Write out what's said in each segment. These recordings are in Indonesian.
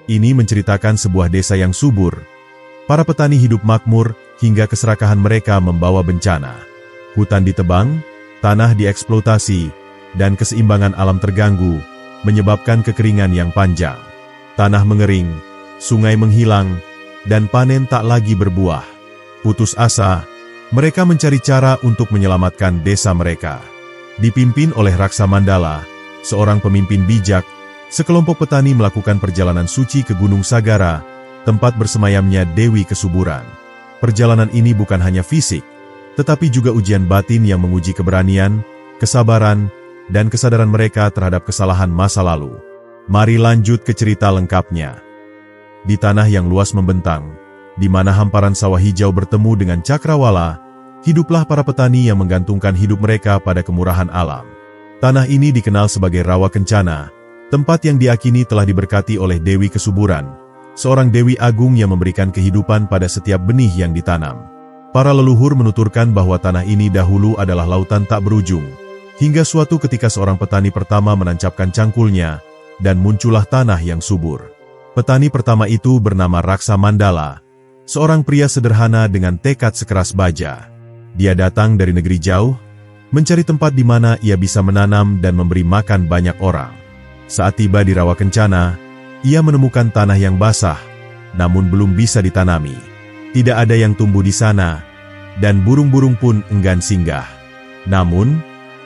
Ini menceritakan sebuah desa yang subur. Para petani hidup makmur, hingga keserakahan mereka membawa bencana. Hutan ditebang, tanah dieksploitasi, dan keseimbangan alam terganggu, menyebabkan kekeringan yang panjang. Tanah mengering, sungai menghilang, dan panen tak lagi berbuah. Putus asa, mereka mencari cara untuk menyelamatkan desa mereka. Dipimpin oleh Raksa Mandala, seorang pemimpin bijak, sekelompok petani melakukan perjalanan suci ke Gunung Sagara, tempat bersemayamnya Dewi Kesuburan. Perjalanan ini bukan hanya fisik, tetapi juga ujian batin yang menguji keberanian, kesabaran, dan kesadaran mereka terhadap kesalahan masa lalu. Mari lanjut ke cerita lengkapnya. Di tanah yang luas membentang, di mana hamparan sawah hijau bertemu dengan cakrawala, hiduplah para petani yang menggantungkan hidup mereka pada kemurahan alam. Tanah ini dikenal sebagai Rawa Kencana, tempat yang diakini telah diberkati oleh Dewi Kesuburan, seorang dewi agung yang memberikan kehidupan pada setiap benih yang ditanam. Para leluhur menuturkan bahwa tanah ini dahulu adalah lautan tak berujung, hingga suatu ketika seorang petani pertama menancapkan cangkulnya, dan muncullah tanah yang subur. Petani pertama itu bernama Raksa Mandala, seorang pria sederhana dengan tekad sekeras baja. Dia datang dari negeri jauh, mencari tempat di mana ia bisa menanam dan memberi makan banyak orang. Saat tiba di Rawa Kencana, ia menemukan tanah yang basah, namun belum bisa ditanami. Tidak ada yang tumbuh di sana, dan burung-burung pun enggan singgah. Namun,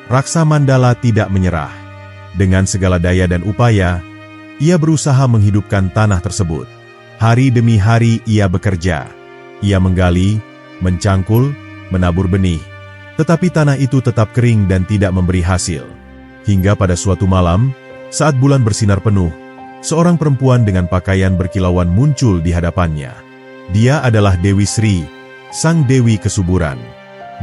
Raksa Mandala tidak menyerah. Dengan segala daya dan upaya, ia berusaha menghidupkan tanah tersebut. Hari demi hari ia bekerja. Ia menggali, mencangkul, menabur benih. Tetapi tanah itu tetap kering dan tidak memberi hasil. Hingga pada suatu malam, saat bulan bersinar penuh, seorang perempuan dengan pakaian berkilauan muncul di hadapannya. Dia adalah Dewi Sri, sang Dewi Kesuburan.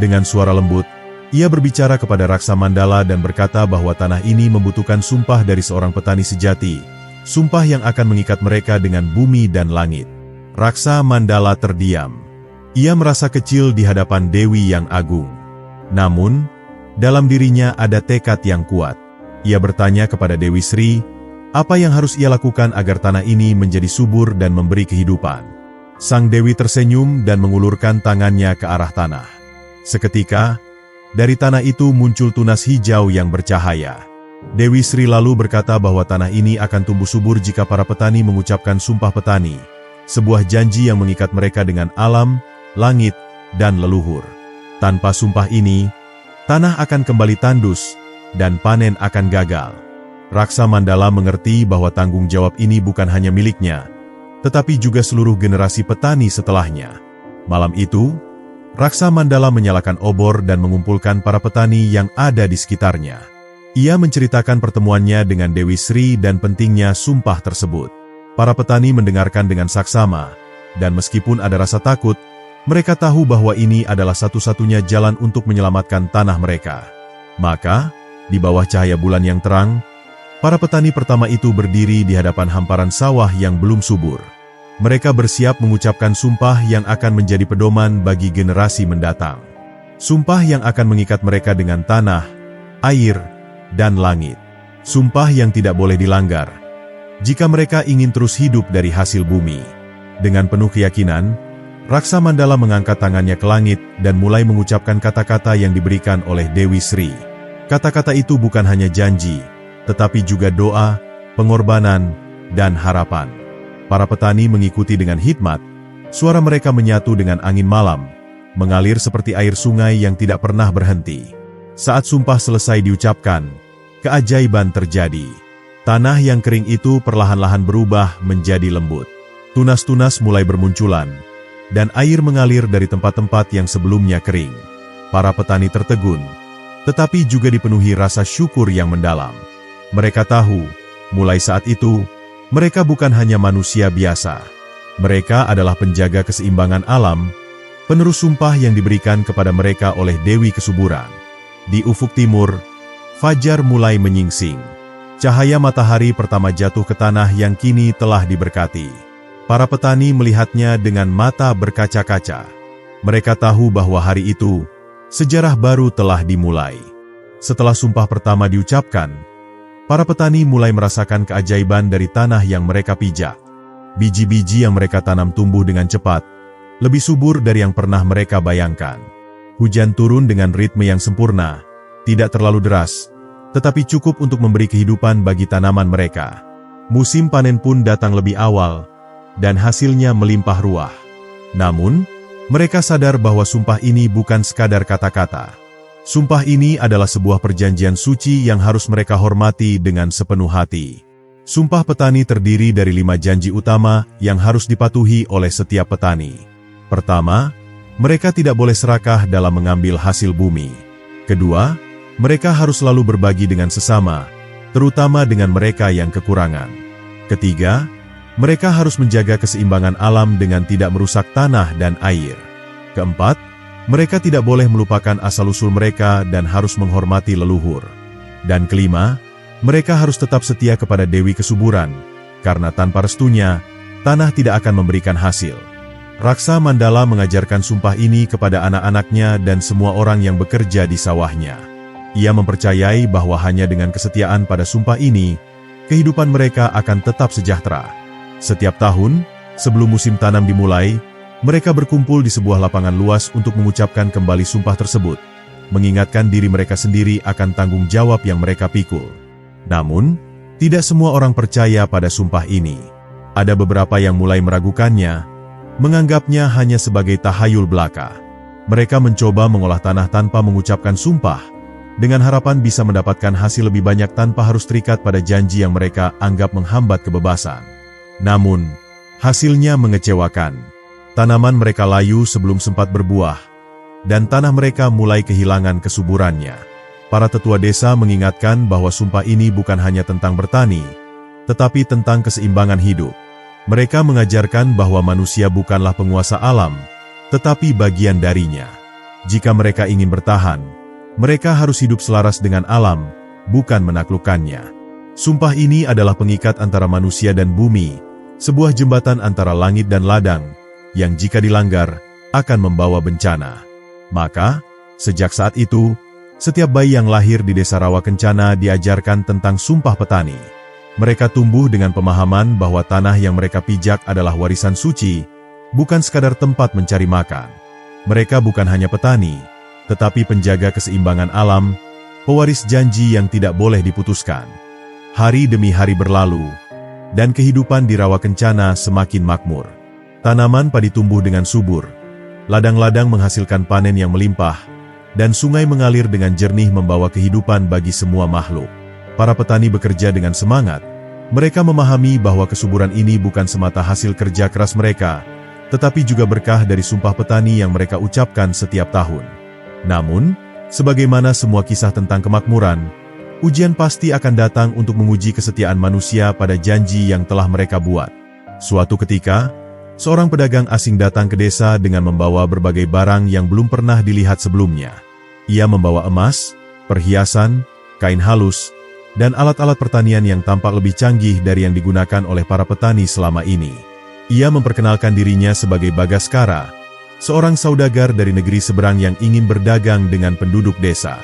Dengan suara lembut, ia berbicara kepada Raksa Mandala dan berkata bahwa tanah ini membutuhkan sumpah dari seorang petani sejati, sumpah yang akan mengikat mereka dengan bumi dan langit. Raksa Mandala terdiam. Ia merasa kecil di hadapan Dewi yang agung. Namun, dalam dirinya ada tekad yang kuat. Ia bertanya kepada Dewi Sri, apa yang harus ia lakukan agar tanah ini menjadi subur dan memberi kehidupan. Sang Dewi tersenyum dan mengulurkan tangannya ke arah tanah. Seketika, dari tanah itu muncul tunas hijau yang bercahaya. Dewi Sri lalu berkata bahwa tanah ini akan tumbuh subur jika para petani mengucapkan sumpah petani, sebuah janji yang mengikat mereka dengan alam, langit, dan leluhur. Tanpa sumpah ini, tanah akan kembali tandus, dan panen akan gagal. Raksa Mandala mengerti bahwa tanggung jawab ini bukan hanya miliknya, tetapi juga seluruh generasi petani setelahnya. Malam itu, Raksa Mandala menyalakan obor dan mengumpulkan para petani yang ada di sekitarnya. Ia menceritakan pertemuannya dengan Dewi Sri dan pentingnya sumpah tersebut. Para petani mendengarkan dengan saksama, dan meskipun ada rasa takut, mereka tahu bahwa ini adalah satu-satunya jalan untuk menyelamatkan tanah mereka. Maka, di bawah cahaya bulan yang terang, para petani pertama itu berdiri di hadapan hamparan sawah yang belum subur. Mereka bersiap mengucapkan sumpah yang akan menjadi pedoman bagi generasi mendatang. Sumpah yang akan mengikat mereka dengan tanah, air, dan langit. Sumpah yang tidak boleh dilanggar, jika mereka ingin terus hidup dari hasil bumi. Dengan penuh keyakinan, Raksa Mandala mengangkat tangannya ke langit dan mulai mengucapkan kata-kata yang diberikan oleh Dewi Sri. Kata-kata itu bukan hanya janji, tetapi juga doa, pengorbanan, dan harapan. Para petani mengikuti dengan hikmat, suara mereka menyatu dengan angin malam, mengalir seperti air sungai yang tidak pernah berhenti. Saat sumpah selesai diucapkan, keajaiban terjadi. Tanah yang kering itu perlahan-lahan berubah menjadi lembut. Tunas-tunas mulai bermunculan, dan air mengalir dari tempat-tempat yang sebelumnya kering. Para petani tertegun, tetapi juga dipenuhi rasa syukur yang mendalam. Mereka tahu, mulai saat itu, mereka bukan hanya manusia biasa. Mereka adalah penjaga keseimbangan alam, penerus sumpah yang diberikan kepada mereka oleh Dewi Kesuburan. Di ufuk timur, fajar mulai menyingsing. Cahaya matahari pertama jatuh ke tanah yang kini telah diberkati. Para petani melihatnya dengan mata berkaca-kaca. Mereka tahu bahwa hari itu, sejarah baru telah dimulai. Setelah sumpah pertama diucapkan, para petani mulai merasakan keajaiban dari tanah yang mereka pijak. Biji-biji yang mereka tanam tumbuh dengan cepat, lebih subur dari yang pernah mereka bayangkan. Hujan turun dengan ritme yang sempurna, tidak terlalu deras, tetapi cukup untuk memberi kehidupan bagi tanaman mereka. Musim panen pun datang lebih awal, dan hasilnya melimpah ruah. Namun, mereka sadar bahwa sumpah ini bukan sekadar kata-kata. Sumpah ini adalah sebuah perjanjian suci yang harus mereka hormati dengan sepenuh hati. Sumpah petani terdiri dari 5 janji utama yang harus dipatuhi oleh setiap petani. Pertama, mereka tidak boleh serakah dalam mengambil hasil bumi. Kedua, mereka harus selalu berbagi dengan sesama, terutama dengan mereka yang kekurangan. Ketiga, mereka harus menjaga keseimbangan alam dengan tidak merusak tanah dan air. Keempat, mereka tidak boleh melupakan asal-usul mereka dan harus menghormati leluhur. Dan kelima, mereka harus tetap setia kepada Dewi Kesuburan, karena tanpa restunya, tanah tidak akan memberikan hasil. Raksa Mandala mengajarkan sumpah ini kepada anak-anaknya dan semua orang yang bekerja di sawahnya. Ia mempercayai bahwa hanya dengan kesetiaan pada sumpah ini, kehidupan mereka akan tetap sejahtera. Setiap tahun, sebelum musim tanam dimulai, mereka berkumpul di sebuah lapangan luas untuk mengucapkan kembali sumpah tersebut, mengingatkan diri mereka sendiri akan tanggung jawab yang mereka pikul. Namun, tidak semua orang percaya pada sumpah ini. Ada beberapa yang mulai meragukannya, menganggapnya hanya sebagai tahayul belaka. Mereka mencoba mengolah tanah tanpa mengucapkan sumpah, dengan harapan bisa mendapatkan hasil lebih banyak tanpa harus terikat pada janji yang mereka anggap menghambat kebebasan. Namun, hasilnya mengecewakan. Tanaman mereka layu sebelum sempat berbuah, dan tanah mereka mulai kehilangan kesuburannya. Para tetua desa mengingatkan bahwa sumpah ini bukan hanya tentang bertani, tetapi tentang keseimbangan hidup. Mereka mengajarkan bahwa manusia bukanlah penguasa alam, tetapi bagian darinya. Jika mereka ingin bertahan, mereka harus hidup selaras dengan alam, bukan menaklukkannya. Sumpah ini adalah pengikat antara manusia dan bumi, sebuah jembatan antara langit dan ladang, yang jika dilanggar, akan membawa bencana. Maka, sejak saat itu, setiap bayi yang lahir di desa Rawa Kencana diajarkan tentang sumpah petani. Mereka tumbuh dengan pemahaman bahwa tanah yang mereka pijak adalah warisan suci, bukan sekadar tempat mencari makan. Mereka bukan hanya petani, tetapi penjaga keseimbangan alam, pewaris janji yang tidak boleh diputuskan. Hari demi hari berlalu, dan kehidupan di Rawa Kencana semakin makmur. Tanaman padi tumbuh dengan subur, ladang-ladang menghasilkan panen yang melimpah, dan sungai mengalir dengan jernih membawa kehidupan bagi semua makhluk. Para petani bekerja dengan semangat. Mereka memahami bahwa kesuburan ini bukan semata hasil kerja keras mereka, tetapi juga berkah dari sumpah petani yang mereka ucapkan setiap tahun. Namun, sebagaimana semua kisah tentang kemakmuran, ujian pasti akan datang untuk menguji kesetiaan manusia pada janji yang telah mereka buat. Suatu ketika, seorang pedagang asing datang ke desa dengan membawa berbagai barang yang belum pernah dilihat sebelumnya. Ia membawa emas, perhiasan, kain halus, dan alat-alat pertanian yang tampak lebih canggih dari yang digunakan oleh para petani selama ini. Ia memperkenalkan dirinya sebagai Bagaskara, seorang saudagar dari negeri seberang yang ingin berdagang dengan penduduk desa.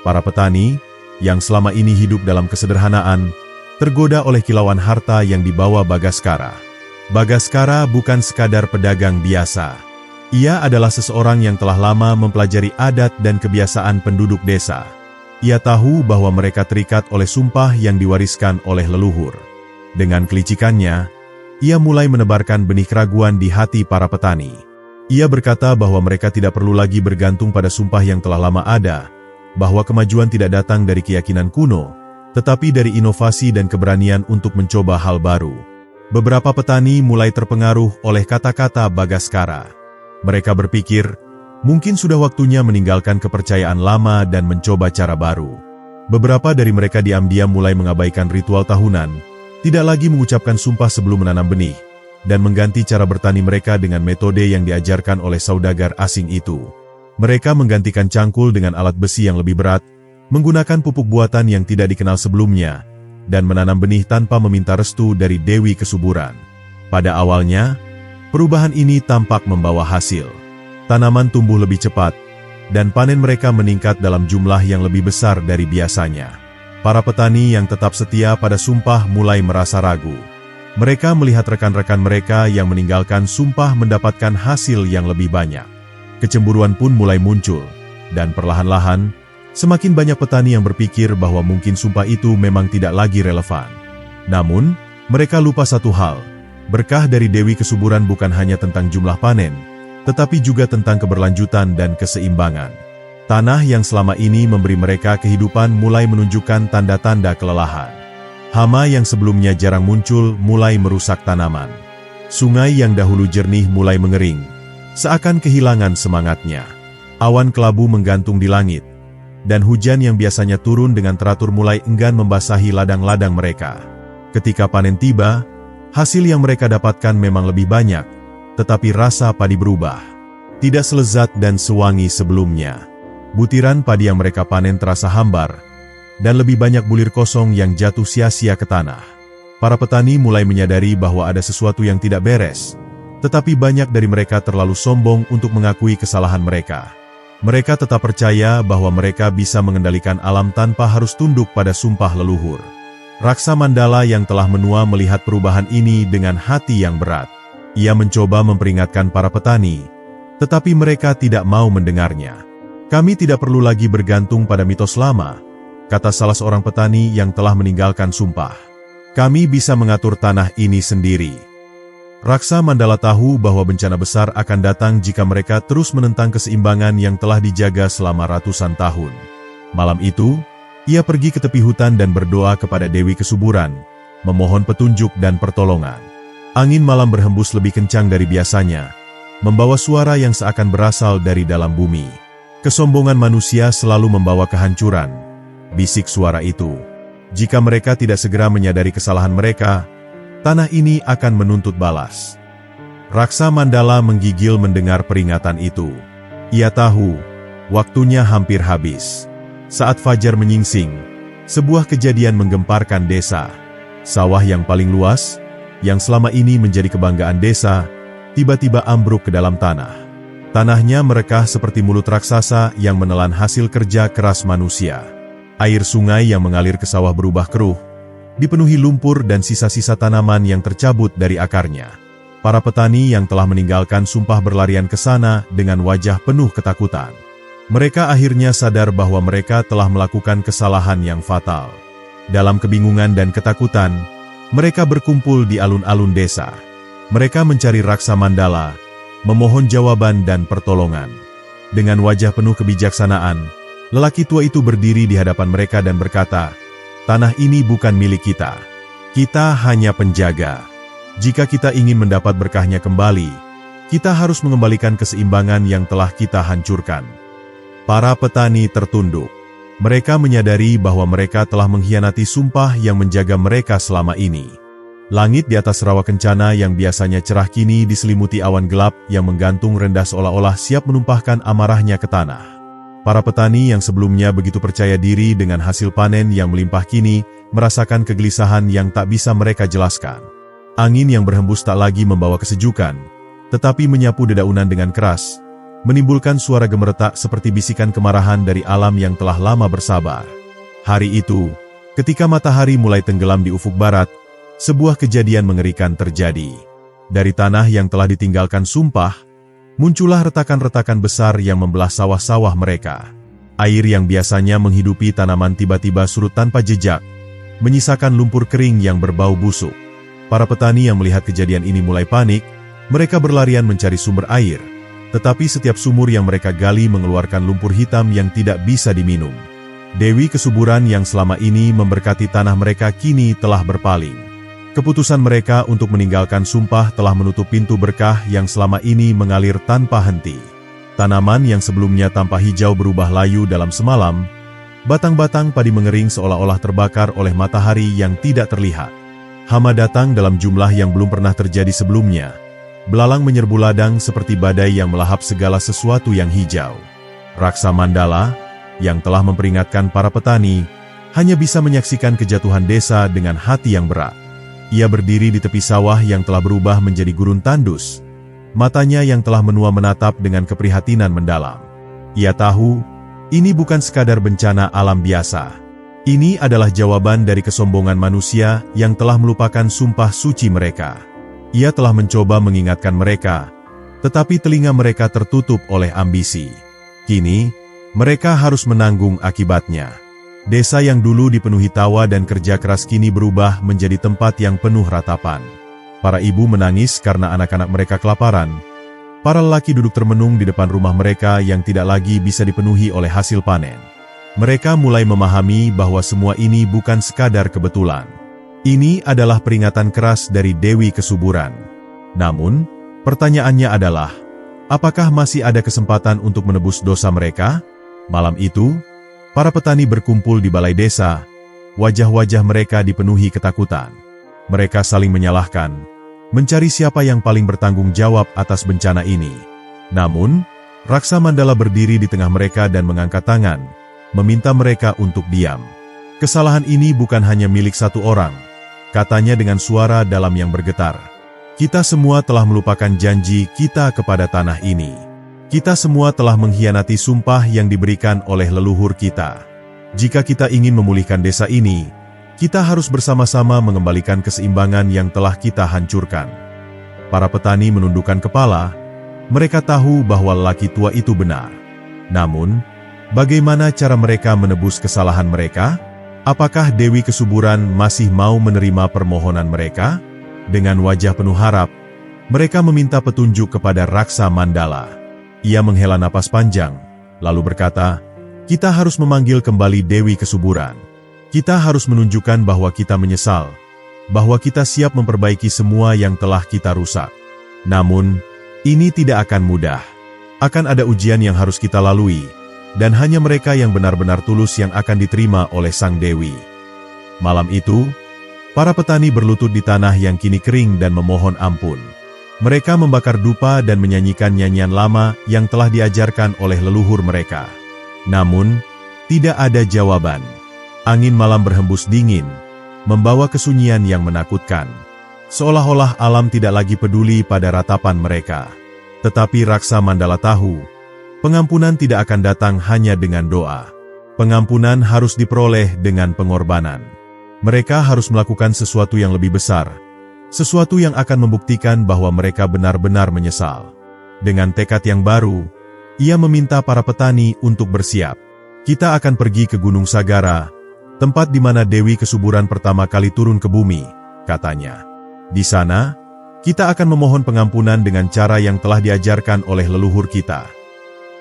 Para petani, yang selama ini hidup dalam kesederhanaan, tergoda oleh kilauan harta yang dibawa Bagaskara. Bagaskara bukan sekadar pedagang biasa. Ia adalah seseorang yang telah lama mempelajari adat dan kebiasaan penduduk desa. Ia tahu bahwa mereka terikat oleh sumpah yang diwariskan oleh leluhur. Dengan kelicikannya, ia mulai menebarkan benih keraguan di hati para petani. Ia berkata bahwa mereka tidak perlu lagi bergantung pada sumpah yang telah lama ada, bahwa kemajuan tidak datang dari keyakinan kuno, tetapi dari inovasi dan keberanian untuk mencoba hal baru. Beberapa petani mulai terpengaruh oleh kata-kata Bagaskara. Mereka berpikir, mungkin sudah waktunya meninggalkan kepercayaan lama dan mencoba cara baru. Beberapa dari mereka diam-diam mulai mengabaikan ritual tahunan, tidak lagi mengucapkan sumpah sebelum menanam benih, dan mengganti cara bertani mereka dengan metode yang diajarkan oleh saudagar asing itu. Mereka menggantikan cangkul dengan alat besi yang lebih berat, menggunakan pupuk buatan yang tidak dikenal sebelumnya, dan menanam benih tanpa meminta restu dari Dewi Kesuburan. Pada awalnya, perubahan ini tampak membawa hasil. Tanaman tumbuh lebih cepat, dan panen mereka meningkat dalam jumlah yang lebih besar dari biasanya. Para petani yang tetap setia pada sumpah mulai merasa ragu. Mereka melihat rekan-rekan mereka yang meninggalkan sumpah mendapatkan hasil yang lebih banyak. Kecemburuan pun mulai muncul, dan perlahan-lahan, semakin banyak petani yang berpikir bahwa mungkin sumpah itu memang tidak lagi relevan. Namun, mereka lupa satu hal, berkah dari Dewi Kesuburan bukan hanya tentang jumlah panen, tetapi juga tentang keberlanjutan dan keseimbangan. Tanah yang selama ini memberi mereka kehidupan mulai menunjukkan tanda-tanda kelelahan. Hama yang sebelumnya jarang muncul mulai merusak tanaman. Sungai yang dahulu jernih mulai mengering, seakan kehilangan semangatnya. Awan kelabu menggantung di langit, dan hujan yang biasanya turun dengan teratur mulai enggan membasahi ladang-ladang mereka. Ketika panen tiba, hasil yang mereka dapatkan memang lebih banyak, tetapi rasa padi berubah. Tidak selezat dan sewangi sebelumnya. Butiran padi yang mereka panen terasa hambar, dan lebih banyak bulir kosong yang jatuh sia-sia ke tanah. Para petani mulai menyadari bahwa ada sesuatu yang tidak beres, tetapi banyak dari mereka terlalu sombong untuk mengakui kesalahan mereka. Mereka tetap percaya bahwa mereka bisa mengendalikan alam tanpa harus tunduk pada sumpah leluhur. Raksa Mandala yang telah menua melihat perubahan ini dengan hati yang berat. Ia mencoba memperingatkan para petani, tetapi mereka tidak mau mendengarnya. "Kami tidak perlu lagi bergantung pada mitos lama," kata salah seorang petani yang telah meninggalkan sumpah. "Kami bisa mengatur tanah ini sendiri." Raksa Mandala tahu bahwa bencana besar akan datang jika mereka terus menentang keseimbangan yang telah dijaga selama ratusan tahun. Malam itu, ia pergi ke tepi hutan dan berdoa kepada Dewi Kesuburan, memohon petunjuk dan pertolongan. Angin malam berhembus lebih kencang dari biasanya, membawa suara yang seakan berasal dari dalam bumi. "Kesombongan manusia selalu membawa kehancuran," bisik suara itu. "Jika mereka tidak segera menyadari kesalahan mereka, tanah ini akan menuntut balas." Raksa Mandala menggigil mendengar peringatan itu. Ia tahu, waktunya hampir habis. Saat fajar menyingsing, sebuah kejadian menggemparkan desa. Sawah yang paling luas, yang selama ini menjadi kebanggaan desa, tiba-tiba ambruk ke dalam tanah. Tanahnya merekah seperti mulut raksasa yang menelan hasil kerja keras manusia. Air sungai yang mengalir ke sawah berubah keruh, dipenuhi lumpur dan sisa-sisa tanaman yang tercabut dari akarnya. Para petani yang telah meninggalkan sumpah berlarian ke sana dengan wajah penuh ketakutan. Mereka akhirnya sadar bahwa mereka telah melakukan kesalahan yang fatal. Dalam kebingungan dan ketakutan, mereka berkumpul di alun-alun desa. Mereka mencari Raksa Mandala, memohon jawaban dan pertolongan. Dengan wajah penuh kebijaksanaan, lelaki tua itu berdiri di hadapan mereka dan berkata, "Tanah ini bukan milik kita. Kita hanya penjaga. Jika kita ingin mendapat berkahnya kembali, kita harus mengembalikan keseimbangan yang telah kita hancurkan." Para petani tertunduk. Mereka menyadari bahwa mereka telah mengkhianati sumpah yang menjaga mereka selama ini. Langit di atas rawa kencana yang biasanya cerah kini diselimuti awan gelap yang menggantung rendah seolah-olah siap menumpahkan amarahnya ke tanah. Para petani yang sebelumnya begitu percaya diri dengan hasil panen yang melimpah kini merasakan kegelisahan yang tak bisa mereka jelaskan. Angin yang berhembus tak lagi membawa kesejukan, tetapi menyapu dedaunan dengan keras, menimbulkan suara gemeretak seperti bisikan kemarahan dari alam yang telah lama bersabar. Hari itu, ketika matahari mulai tenggelam di ufuk barat, sebuah kejadian mengerikan terjadi. Dari tanah yang telah ditinggalkan sumpah, muncullah retakan-retakan besar yang membelah sawah-sawah mereka. Air yang biasanya menghidupi tanaman tiba-tiba surut tanpa jejak, menyisakan lumpur kering yang berbau busuk. Para petani yang melihat kejadian ini mulai panik, mereka berlarian mencari sumber air, tetapi setiap sumur yang mereka gali mengeluarkan lumpur hitam yang tidak bisa diminum. Dewi Kesuburan yang selama ini memberkati tanah mereka kini telah berpaling. Keputusan mereka untuk meninggalkan sumpah telah menutup pintu berkah yang selama ini mengalir tanpa henti. Tanaman yang sebelumnya tampak hijau berubah layu dalam semalam, batang-batang padi mengering seolah-olah terbakar oleh matahari yang tidak terlihat. Hama datang dalam jumlah yang belum pernah terjadi sebelumnya. Belalang menyerbu ladang seperti badai yang melahap segala sesuatu yang hijau. Raksa Mandala, yang telah memperingatkan para petani, hanya bisa menyaksikan kejatuhan desa dengan hati yang berat. Ia berdiri di tepi sawah yang telah berubah menjadi gurun tandus. Matanya yang telah menua menatap dengan keprihatinan mendalam. Ia tahu, ini bukan sekadar bencana alam biasa. Ini adalah jawaban dari kesombongan manusia yang telah melupakan sumpah suci mereka. Ia telah mencoba mengingatkan mereka, tetapi telinga mereka tertutup oleh ambisi. Kini, mereka harus menanggung akibatnya. Desa yang dulu dipenuhi tawa dan kerja keras kini berubah menjadi tempat yang penuh ratapan. Para ibu menangis karena anak-anak mereka kelaparan. Para lelaki duduk termenung di depan rumah mereka yang tidak lagi bisa dipenuhi oleh hasil panen. Mereka mulai memahami bahwa semua ini bukan sekadar kebetulan. Ini adalah peringatan keras dari Dewi Kesuburan. Namun, pertanyaannya adalah, apakah masih ada kesempatan untuk menebus dosa mereka? Malam itu, para petani berkumpul di balai desa. Wajah-wajah mereka dipenuhi ketakutan. Mereka saling menyalahkan, mencari siapa yang paling bertanggung jawab atas bencana ini. Namun, Raksa Mandala berdiri di tengah mereka dan mengangkat tangan, meminta mereka untuk diam. Kesalahan ini bukan hanya milik satu orang, katanya dengan suara dalam yang bergetar. Kita semua telah melupakan janji kita kepada tanah ini. Kita semua telah mengkhianati sumpah yang diberikan oleh leluhur kita. Jika kita ingin memulihkan desa ini, kita harus bersama-sama mengembalikan keseimbangan yang telah kita hancurkan. Para petani menundukkan kepala, mereka tahu bahwa lelaki tua itu benar. Namun, bagaimana cara mereka menebus kesalahan mereka? Apakah Dewi Kesuburan masih mau menerima permohonan mereka? Dengan wajah penuh harap, mereka meminta petunjuk kepada Raksa Mandala. Ia menghela napas panjang, lalu berkata, "Kita harus memanggil kembali Dewi Kesuburan. Kita harus menunjukkan bahwa kita menyesal, bahwa kita siap memperbaiki semua yang telah kita rusak. Namun, ini tidak akan mudah. Akan ada ujian yang harus kita lalui, dan hanya mereka yang benar-benar tulus yang akan diterima oleh Sang Dewi." Malam itu, para petani berlutut di tanah yang kini kering dan memohon ampun. Mereka membakar dupa dan menyanyikan nyanyian lama yang telah diajarkan oleh leluhur mereka. Namun, tidak ada jawaban. Angin malam berhembus dingin, membawa kesunyian yang menakutkan. Seolah-olah alam tidak lagi peduli pada ratapan mereka. Tetapi Raksa Mandala tahu, pengampunan tidak akan datang hanya dengan doa. Pengampunan harus diperoleh dengan pengorbanan. Mereka harus melakukan sesuatu yang lebih besar, sesuatu yang akan membuktikan bahwa mereka benar-benar menyesal. Dengan tekad yang baru, ia meminta para petani untuk bersiap. Kita akan pergi ke Gunung Sagara, tempat di mana Dewi Kesuburan pertama kali turun ke bumi, katanya. Di sana, kita akan memohon pengampunan dengan cara yang telah diajarkan oleh leluhur kita.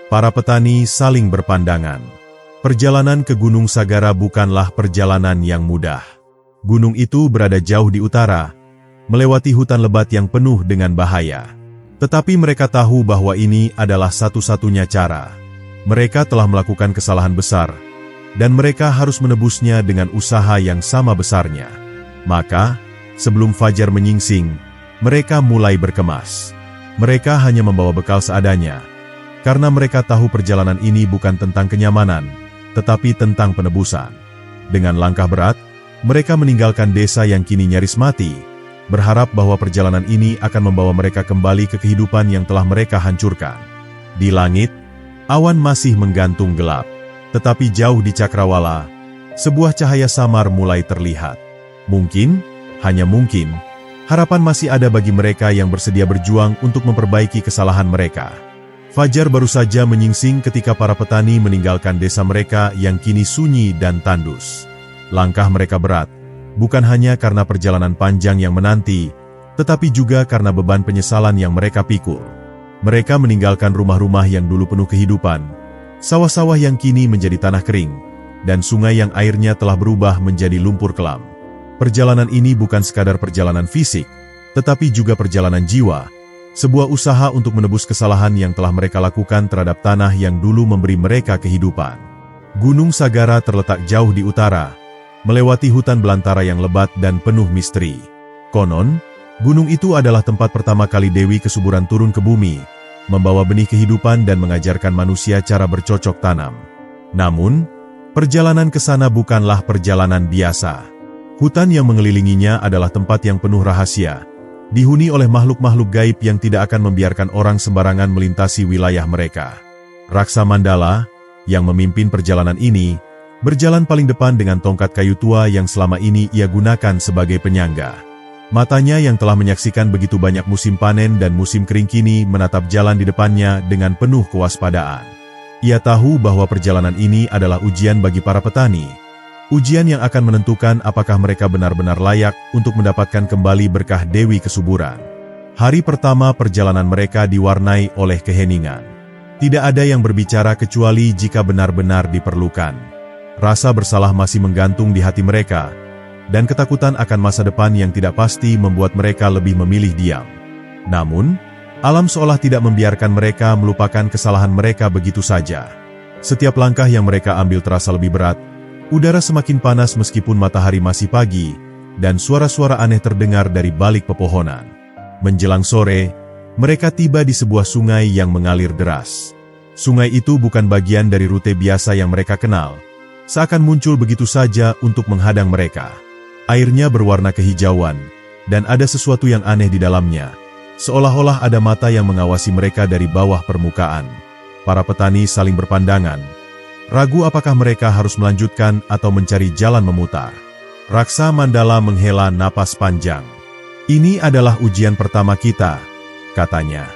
Para petani saling berpandangan. Perjalanan ke Gunung Sagara bukanlah perjalanan yang mudah. Gunung itu berada jauh di utara, melewati hutan lebat yang penuh dengan bahaya. Tetapi mereka tahu bahwa ini adalah satu-satunya cara. Mereka telah melakukan kesalahan besar, dan mereka harus menebusnya dengan usaha yang sama besarnya. Maka, sebelum fajar menyingsing, mereka mulai berkemas. Mereka hanya membawa bekal seadanya, karena mereka tahu perjalanan ini bukan tentang kenyamanan, tetapi tentang penebusan. Dengan langkah berat, mereka meninggalkan desa yang kini nyaris mati, berharap bahwa perjalanan ini akan membawa mereka kembali ke kehidupan yang telah mereka hancurkan. Di langit, awan masih menggantung gelap, tetapi jauh di cakrawala, sebuah cahaya samar mulai terlihat. Mungkin, hanya mungkin, harapan masih ada bagi mereka yang bersedia berjuang untuk memperbaiki kesalahan mereka. Fajar baru saja menyingsing ketika para petani meninggalkan desa mereka yang kini sunyi dan tandus. Langkah mereka berat, bukan hanya karena perjalanan panjang yang menanti, tetapi juga karena beban penyesalan yang mereka pikul. Mereka meninggalkan rumah-rumah yang dulu penuh kehidupan, sawah-sawah yang kini menjadi tanah kering, dan sungai yang airnya telah berubah menjadi lumpur kelam. Perjalanan ini bukan sekadar perjalanan fisik, tetapi juga perjalanan jiwa, sebuah usaha untuk menebus kesalahan yang telah mereka lakukan terhadap tanah yang dulu memberi mereka kehidupan. Gunung Sagara terletak jauh di utara, melewati hutan belantara yang lebat dan penuh misteri. Konon, gunung itu adalah tempat pertama kali Dewi Kesuburan turun ke bumi, membawa benih kehidupan dan mengajarkan manusia cara bercocok tanam. Namun, perjalanan ke sana bukanlah perjalanan biasa. Hutan yang mengelilinginya adalah tempat yang penuh rahasia, dihuni oleh makhluk-makhluk gaib yang tidak akan membiarkan orang sembarangan melintasi wilayah mereka. Raksa Mandala, yang memimpin perjalanan ini, berjalan paling depan dengan tongkat kayu tua yang selama ini ia gunakan sebagai penyangga. Matanya yang telah menyaksikan begitu banyak musim panen dan musim kering kini menatap jalan di depannya dengan penuh kewaspadaan. Ia tahu bahwa perjalanan ini adalah ujian bagi para petani. Ujian yang akan menentukan apakah mereka benar-benar layak untuk mendapatkan kembali berkah Dewi Kesuburan. Hari pertama perjalanan mereka diwarnai oleh keheningan. Tidak ada yang berbicara kecuali jika benar-benar diperlukan. Rasa bersalah masih menggantung di hati mereka, dan ketakutan akan masa depan yang tidak pasti membuat mereka lebih memilih diam. Namun, alam seolah tidak membiarkan mereka melupakan kesalahan mereka begitu saja. Setiap langkah yang mereka ambil terasa lebih berat, udara semakin panas meskipun matahari masih pagi, dan suara-suara aneh terdengar dari balik pepohonan. Menjelang sore, mereka tiba di sebuah sungai yang mengalir deras. Sungai itu bukan bagian dari rute biasa yang mereka kenal, seakan muncul begitu saja untuk menghadang mereka. Airnya berwarna kehijauan, dan ada sesuatu yang aneh di dalamnya, seolah-olah ada mata yang mengawasi mereka dari bawah permukaan. Para petani saling berpandangan, ragu apakah mereka harus melanjutkan atau mencari jalan memutar. Raksa Mandala menghela napas panjang. "Ini adalah ujian pertama kita," katanya.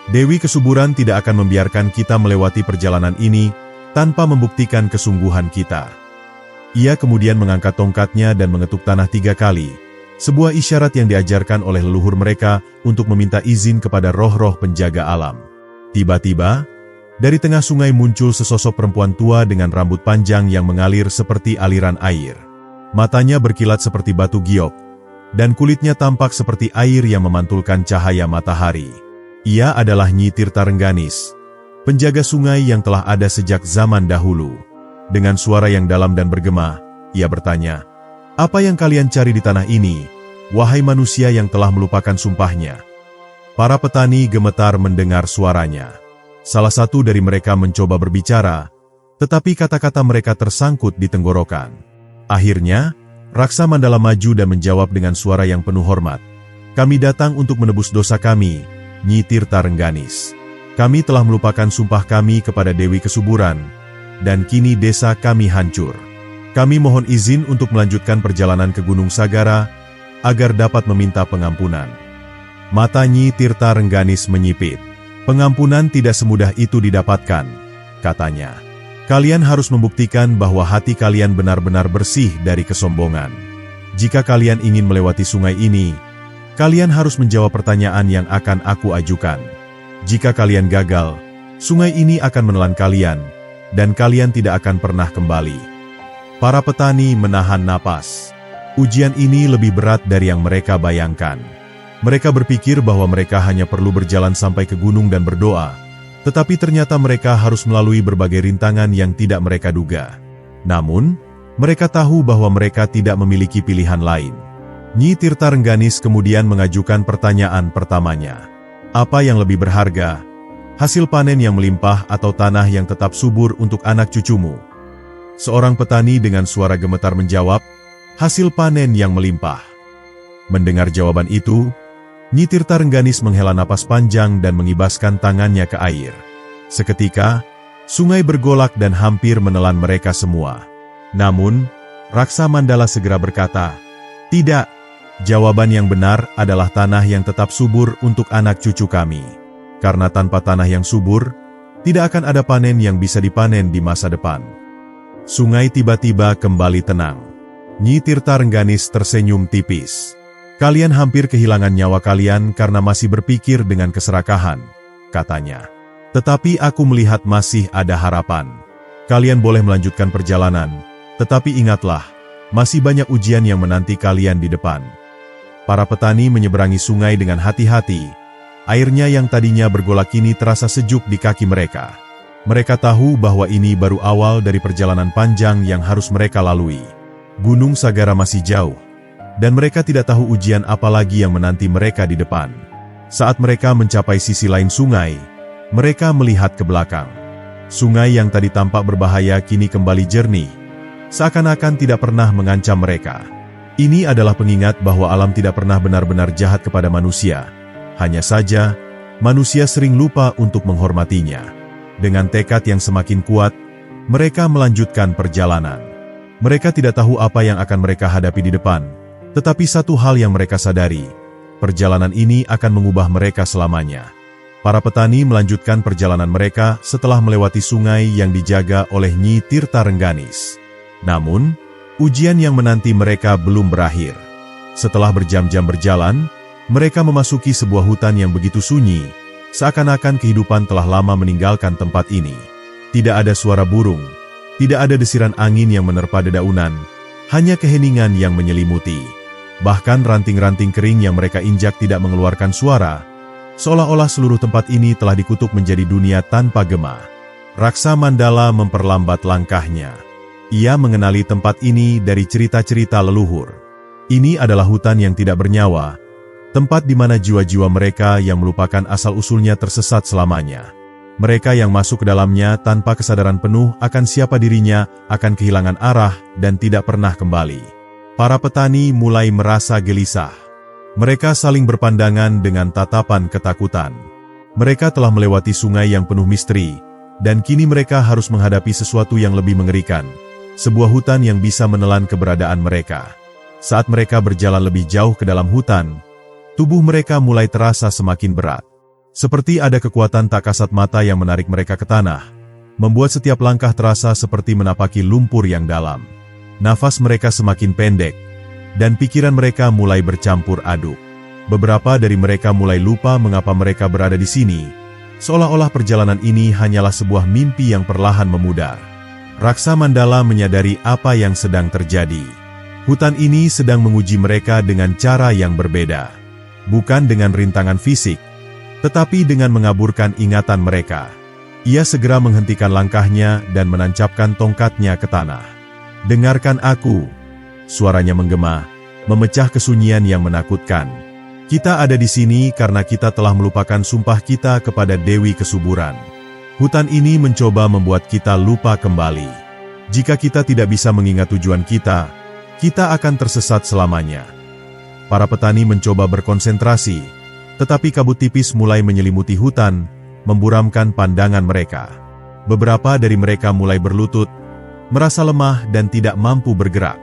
"Dewi Kesuburan tidak akan membiarkan kita melewati perjalanan ini tanpa membuktikan kesungguhan kita." Ia kemudian mengangkat tongkatnya dan mengetuk tanah 3 kali, sebuah isyarat yang diajarkan oleh leluhur mereka untuk meminta izin kepada roh-roh penjaga alam. Tiba-tiba, dari tengah sungai muncul sesosok perempuan tua dengan rambut panjang yang mengalir seperti aliran air. Matanya berkilat seperti batu giok, dan kulitnya tampak seperti air yang memantulkan cahaya matahari. Ia adalah Nyi Tirta Rengganis, penjaga sungai yang telah ada sejak zaman dahulu. Dengan suara yang dalam dan bergema, ia bertanya, "Apa yang kalian cari di tanah ini, wahai manusia yang telah melupakan sumpahnya?" Para petani gemetar mendengar suaranya. Salah satu dari mereka mencoba berbicara, tetapi kata-kata mereka tersangkut di tenggorokan. Akhirnya, Raksa Mandala maju dan menjawab dengan suara yang penuh hormat. "Kami datang untuk menebus dosa kami, Nyi Tirta Rengganis. Kami telah melupakan sumpah kami kepada Dewi Kesuburan, dan kini desa kami hancur. Kami mohon izin untuk melanjutkan perjalanan ke Gunung Sagara, agar dapat meminta pengampunan." Mata Nyi Tirta Rengganis menyipit. "Pengampunan tidak semudah itu didapatkan," katanya. "Kalian harus membuktikan bahwa hati kalian benar-benar bersih dari kesombongan. Jika kalian ingin melewati sungai ini, kalian harus menjawab pertanyaan yang akan aku ajukan. Jika kalian gagal, sungai ini akan menelan kalian, dan kalian tidak akan pernah kembali." Para petani menahan napas. Ujian ini lebih berat dari yang mereka bayangkan. Mereka berpikir bahwa mereka hanya perlu berjalan sampai ke gunung dan berdoa, tetapi ternyata mereka harus melalui berbagai rintangan yang tidak mereka duga. Namun, mereka tahu bahwa mereka tidak memiliki pilihan lain. Nyi Tirta Rengganis kemudian mengajukan pertanyaan pertamanya. "Apa yang lebih berharga? Hasil panen yang melimpah atau tanah yang tetap subur untuk anak cucumu?" Seorang petani dengan suara gemetar menjawab, "Hasil panen yang melimpah." Mendengar jawaban itu, Nyi Tirta Rengganis menghela napas panjang dan mengibaskan tangannya ke air. Seketika, sungai bergolak dan hampir menelan mereka semua. Namun, Raksa Mandala segera berkata, "Tidak, jawaban yang benar adalah tanah yang tetap subur untuk anak cucu kami. Karena tanpa tanah yang subur, tidak akan ada panen yang bisa dipanen di masa depan." Sungai tiba-tiba kembali tenang. Nyi Tirta Rengganis tersenyum tipis. "Kalian hampir kehilangan nyawa kalian karena masih berpikir dengan keserakahan," katanya. "Tetapi aku melihat masih ada harapan. Kalian boleh melanjutkan perjalanan, tetapi ingatlah, masih banyak ujian yang menanti kalian di depan." Para petani menyeberangi sungai dengan hati-hati. Airnya yang tadinya bergolak kini terasa sejuk di kaki mereka. Mereka tahu bahwa ini baru awal dari perjalanan panjang yang harus mereka lalui. Gunung Sagara masih jauh, dan mereka tidak tahu ujian apa lagi yang menanti mereka di depan. Saat mereka mencapai sisi lain sungai, mereka melihat ke belakang. Sungai yang tadi tampak berbahaya kini kembali jernih, seakan-akan tidak pernah mengancam mereka. Ini adalah pengingat bahwa alam tidak pernah benar-benar jahat kepada manusia. Hanya saja, manusia sering lupa untuk menghormatinya. Dengan tekad yang semakin kuat, mereka melanjutkan perjalanan. Mereka tidak tahu apa yang akan mereka hadapi di depan, tetapi satu hal yang mereka sadari, perjalanan ini akan mengubah mereka selamanya. Para petani melanjutkan perjalanan mereka setelah melewati sungai yang dijaga oleh Nyi Tirta Rengganis. Namun, ujian yang menanti mereka belum berakhir. Setelah berjam-jam berjalan, mereka memasuki sebuah hutan yang begitu sunyi, seakan-akan kehidupan telah lama meninggalkan tempat ini. Tidak ada suara burung, tidak ada desiran angin yang menerpa dedaunan, hanya keheningan yang menyelimuti. Bahkan ranting-ranting kering yang mereka injak tidak mengeluarkan suara, seolah-olah seluruh tempat ini telah dikutuk menjadi dunia tanpa gema. Raksa Mandala memperlambat langkahnya. Ia mengenali tempat ini dari cerita-cerita leluhur. Ini adalah hutan yang tidak bernyawa, tempat di mana jiwa-jiwa mereka yang melupakan asal-usulnya tersesat selamanya. Mereka yang masuk ke dalamnya tanpa kesadaran penuh akan siapa dirinya akan kehilangan arah dan tidak pernah kembali. Para petani mulai merasa gelisah. Mereka saling berpandangan dengan tatapan ketakutan. Mereka telah melewati sungai yang penuh misteri, dan kini mereka harus menghadapi sesuatu yang lebih mengerikan. Sebuah hutan yang bisa menelan keberadaan mereka. Saat mereka berjalan lebih jauh ke dalam hutan, tubuh mereka mulai terasa semakin berat. Seperti ada kekuatan tak kasat mata yang menarik mereka ke tanah, membuat setiap langkah terasa seperti menapaki lumpur yang dalam. Nafas mereka semakin pendek, dan pikiran mereka mulai bercampur aduk. Beberapa dari mereka mulai lupa mengapa mereka berada di sini, seolah-olah perjalanan ini hanyalah sebuah mimpi yang perlahan memudar. Raksa Mandala menyadari apa yang sedang terjadi. Hutan ini sedang menguji mereka dengan cara yang berbeda. Bukan dengan rintangan fisik, tetapi dengan mengaburkan ingatan mereka. Ia segera menghentikan langkahnya dan menancapkan tongkatnya ke tanah. "Dengarkan aku," suaranya menggema, memecah kesunyian yang menakutkan. "Kita ada di sini karena kita telah melupakan sumpah kita kepada Dewi Kesuburan. Hutan ini mencoba membuat kita lupa kembali. Jika kita tidak bisa mengingat tujuan kita, kita akan tersesat selamanya." Para petani mencoba berkonsentrasi, tetapi kabut tipis mulai menyelimuti hutan, memburamkan pandangan mereka. Beberapa dari mereka mulai berlutut, merasa lemah dan tidak mampu bergerak.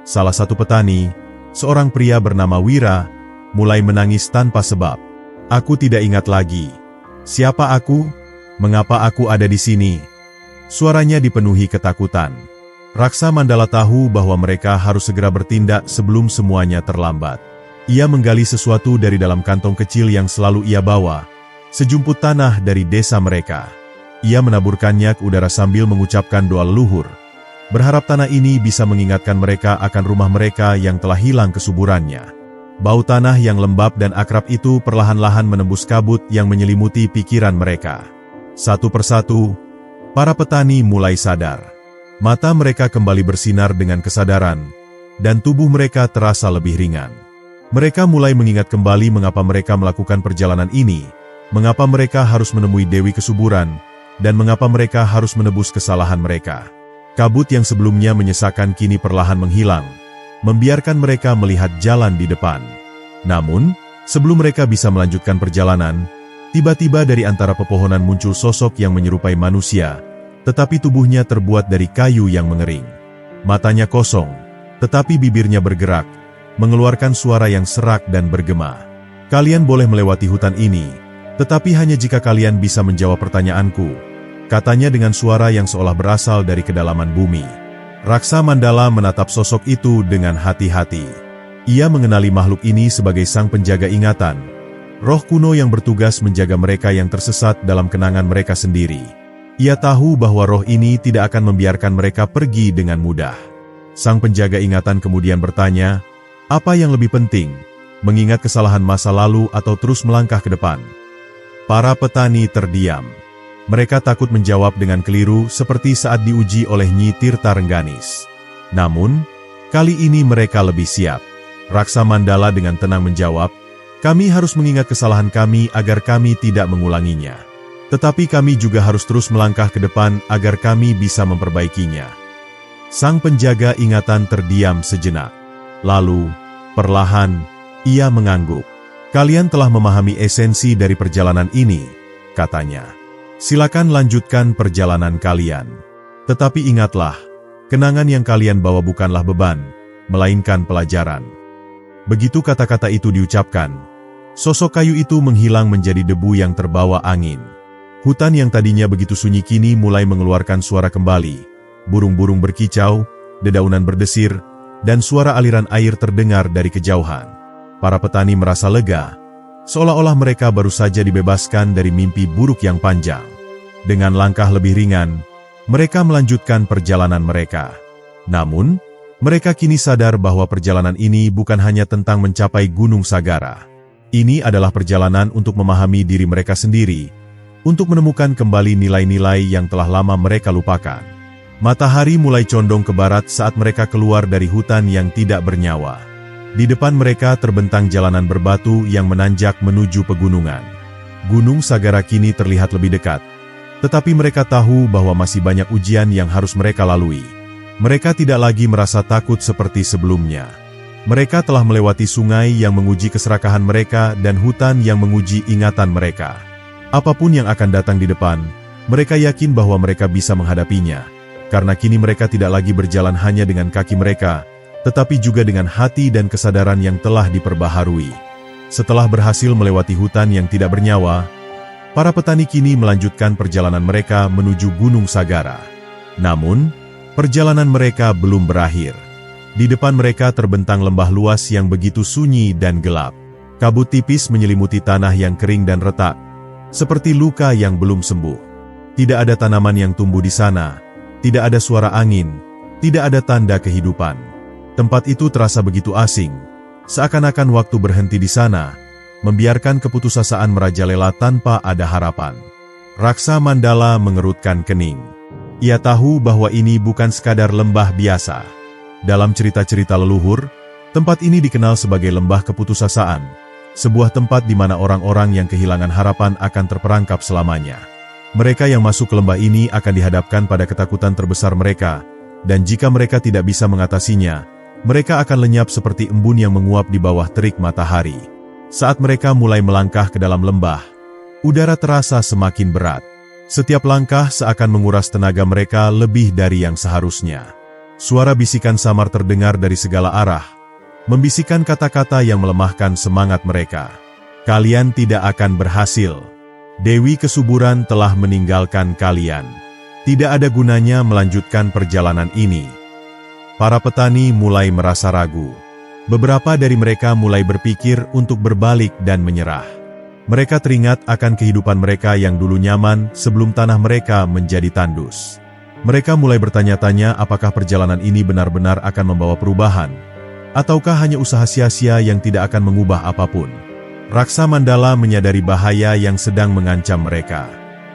Salah satu petani, seorang pria bernama Wira, mulai menangis tanpa sebab. "Aku tidak ingat lagi. Siapa aku? Mengapa aku ada di sini?" Suaranya dipenuhi ketakutan. Raksa Mandala tahu bahwa mereka harus segera bertindak sebelum semuanya terlambat. Ia menggali sesuatu dari dalam kantong kecil yang selalu ia bawa, sejumput tanah dari desa mereka. Ia menaburkannya ke udara sambil mengucapkan doa leluhur, berharap tanah ini bisa mengingatkan mereka akan rumah mereka yang telah hilang kesuburannya. Bau tanah yang lembab dan akrab itu perlahan-lahan menembus kabut yang menyelimuti pikiran mereka. Satu persatu, para petani mulai sadar. Mata mereka kembali bersinar dengan kesadaran, dan tubuh mereka terasa lebih ringan. Mereka mulai mengingat kembali mengapa mereka melakukan perjalanan ini, mengapa mereka harus menemui Dewi Kesuburan, dan mengapa mereka harus menebus kesalahan mereka. Kabut yang sebelumnya menyesakan kini perlahan menghilang, membiarkan mereka melihat jalan di depan. Namun, sebelum mereka bisa melanjutkan perjalanan, tiba-tiba dari antara pepohonan muncul sosok yang menyerupai manusia, tetapi tubuhnya terbuat dari kayu yang mengering. Matanya kosong, tetapi bibirnya bergerak, mengeluarkan suara yang serak dan bergema. "Kalian boleh melewati hutan ini, tetapi hanya jika kalian bisa menjawab pertanyaanku," katanya dengan suara yang seolah berasal dari kedalaman bumi. Raksa Mandala menatap sosok itu dengan hati-hati. Ia mengenali makhluk ini sebagai sang penjaga ingatan, roh kuno yang bertugas menjaga mereka yang tersesat dalam kenangan mereka sendiri. Ia tahu bahwa roh ini tidak akan membiarkan mereka pergi dengan mudah. Sang penjaga ingatan kemudian bertanya, "Apa yang lebih penting, mengingat kesalahan masa lalu atau terus melangkah ke depan?" Para petani terdiam. Mereka takut menjawab dengan keliru seperti saat diuji oleh Nyi Tirta Rengganis. Namun, kali ini mereka lebih siap. Raksa Mandala dengan tenang menjawab, "Kami harus mengingat kesalahan kami agar kami tidak mengulanginya. Tetapi kami juga harus terus melangkah ke depan agar kami bisa memperbaikinya." Sang penjaga ingatan terdiam sejenak. Lalu, perlahan, ia mengangguk. "Kalian telah memahami esensi dari perjalanan ini," katanya. "Silakan lanjutkan perjalanan kalian. Tetapi ingatlah, Kenangan yang kalian bawa bukanlah beban, melainkan pelajaran." Begitu kata-kata itu diucapkan, sosok kayu itu menghilang menjadi debu yang terbawa angin. Hutan yang tadinya begitu sunyi kini mulai mengeluarkan suara kembali. Burung-burung berkicau, dedaunan berdesir, dan suara aliran air terdengar dari kejauhan. Para petani merasa lega, seolah-olah mereka baru saja dibebaskan dari mimpi buruk yang panjang. Dengan langkah lebih ringan, mereka melanjutkan perjalanan mereka. Namun, mereka kini sadar bahwa perjalanan ini bukan hanya tentang mencapai Gunung Sagara. Ini adalah perjalanan untuk memahami diri mereka sendiri, untuk menemukan kembali nilai-nilai yang telah lama mereka lupakan. Matahari mulai condong ke barat saat mereka keluar dari hutan yang tidak bernyawa. Di depan mereka terbentang jalanan berbatu yang menanjak menuju pegunungan. Gunung Sagara kini terlihat lebih dekat, tetapi mereka tahu bahwa masih banyak ujian yang harus mereka lalui. Mereka tidak lagi merasa takut seperti sebelumnya. Mereka telah melewati sungai yang menguji keserakahan mereka dan hutan yang menguji ingatan mereka. Apapun yang akan datang di depan, mereka yakin bahwa mereka bisa menghadapinya, karena kini mereka tidak lagi berjalan hanya dengan kaki mereka, tetapi juga dengan hati dan kesadaran yang telah diperbaharui. Setelah berhasil melewati hutan yang tidak bernyawa, para petani kini melanjutkan perjalanan mereka menuju Gunung Sagara. Namun, perjalanan mereka belum berakhir. Di depan mereka terbentang lembah luas yang begitu sunyi dan gelap. Kabut tipis menyelimuti tanah yang kering dan retak, seperti luka yang belum sembuh. Tidak ada tanaman yang tumbuh di sana, tidak ada suara angin, tidak ada tanda kehidupan. Tempat itu terasa begitu asing, seakan-akan waktu berhenti di sana, membiarkan keputusasaan merajalela tanpa ada harapan. Raksa Mandala mengerutkan kening. Ia tahu bahwa ini bukan sekadar lembah biasa. Dalam cerita-cerita leluhur, tempat ini dikenal sebagai lembah keputusasaan, sebuah tempat di mana orang-orang yang kehilangan harapan akan terperangkap selamanya. Mereka yang masuk ke lembah ini akan dihadapkan pada ketakutan terbesar mereka, dan jika mereka tidak bisa mengatasinya, mereka akan lenyap seperti embun yang menguap di bawah terik matahari. Saat mereka mulai melangkah ke dalam lembah, udara terasa semakin berat. Setiap langkah seakan menguras tenaga mereka lebih dari yang seharusnya. Suara bisikan samar terdengar dari segala arah, membisikkan kata-kata yang melemahkan semangat mereka. "Kalian tidak akan berhasil. Dewi Kesuburan telah meninggalkan kalian. Tidak ada gunanya melanjutkan perjalanan ini." Para petani mulai merasa ragu. Beberapa dari mereka mulai berpikir untuk berbalik dan menyerah. Mereka teringat akan kehidupan mereka yang dulu nyaman sebelum tanah mereka menjadi tandus. Mereka mulai bertanya-tanya apakah perjalanan ini benar-benar akan membawa perubahan, ataukah hanya usaha sia-sia yang tidak akan mengubah apapun. Raksa Mandala menyadari bahaya yang sedang mengancam mereka.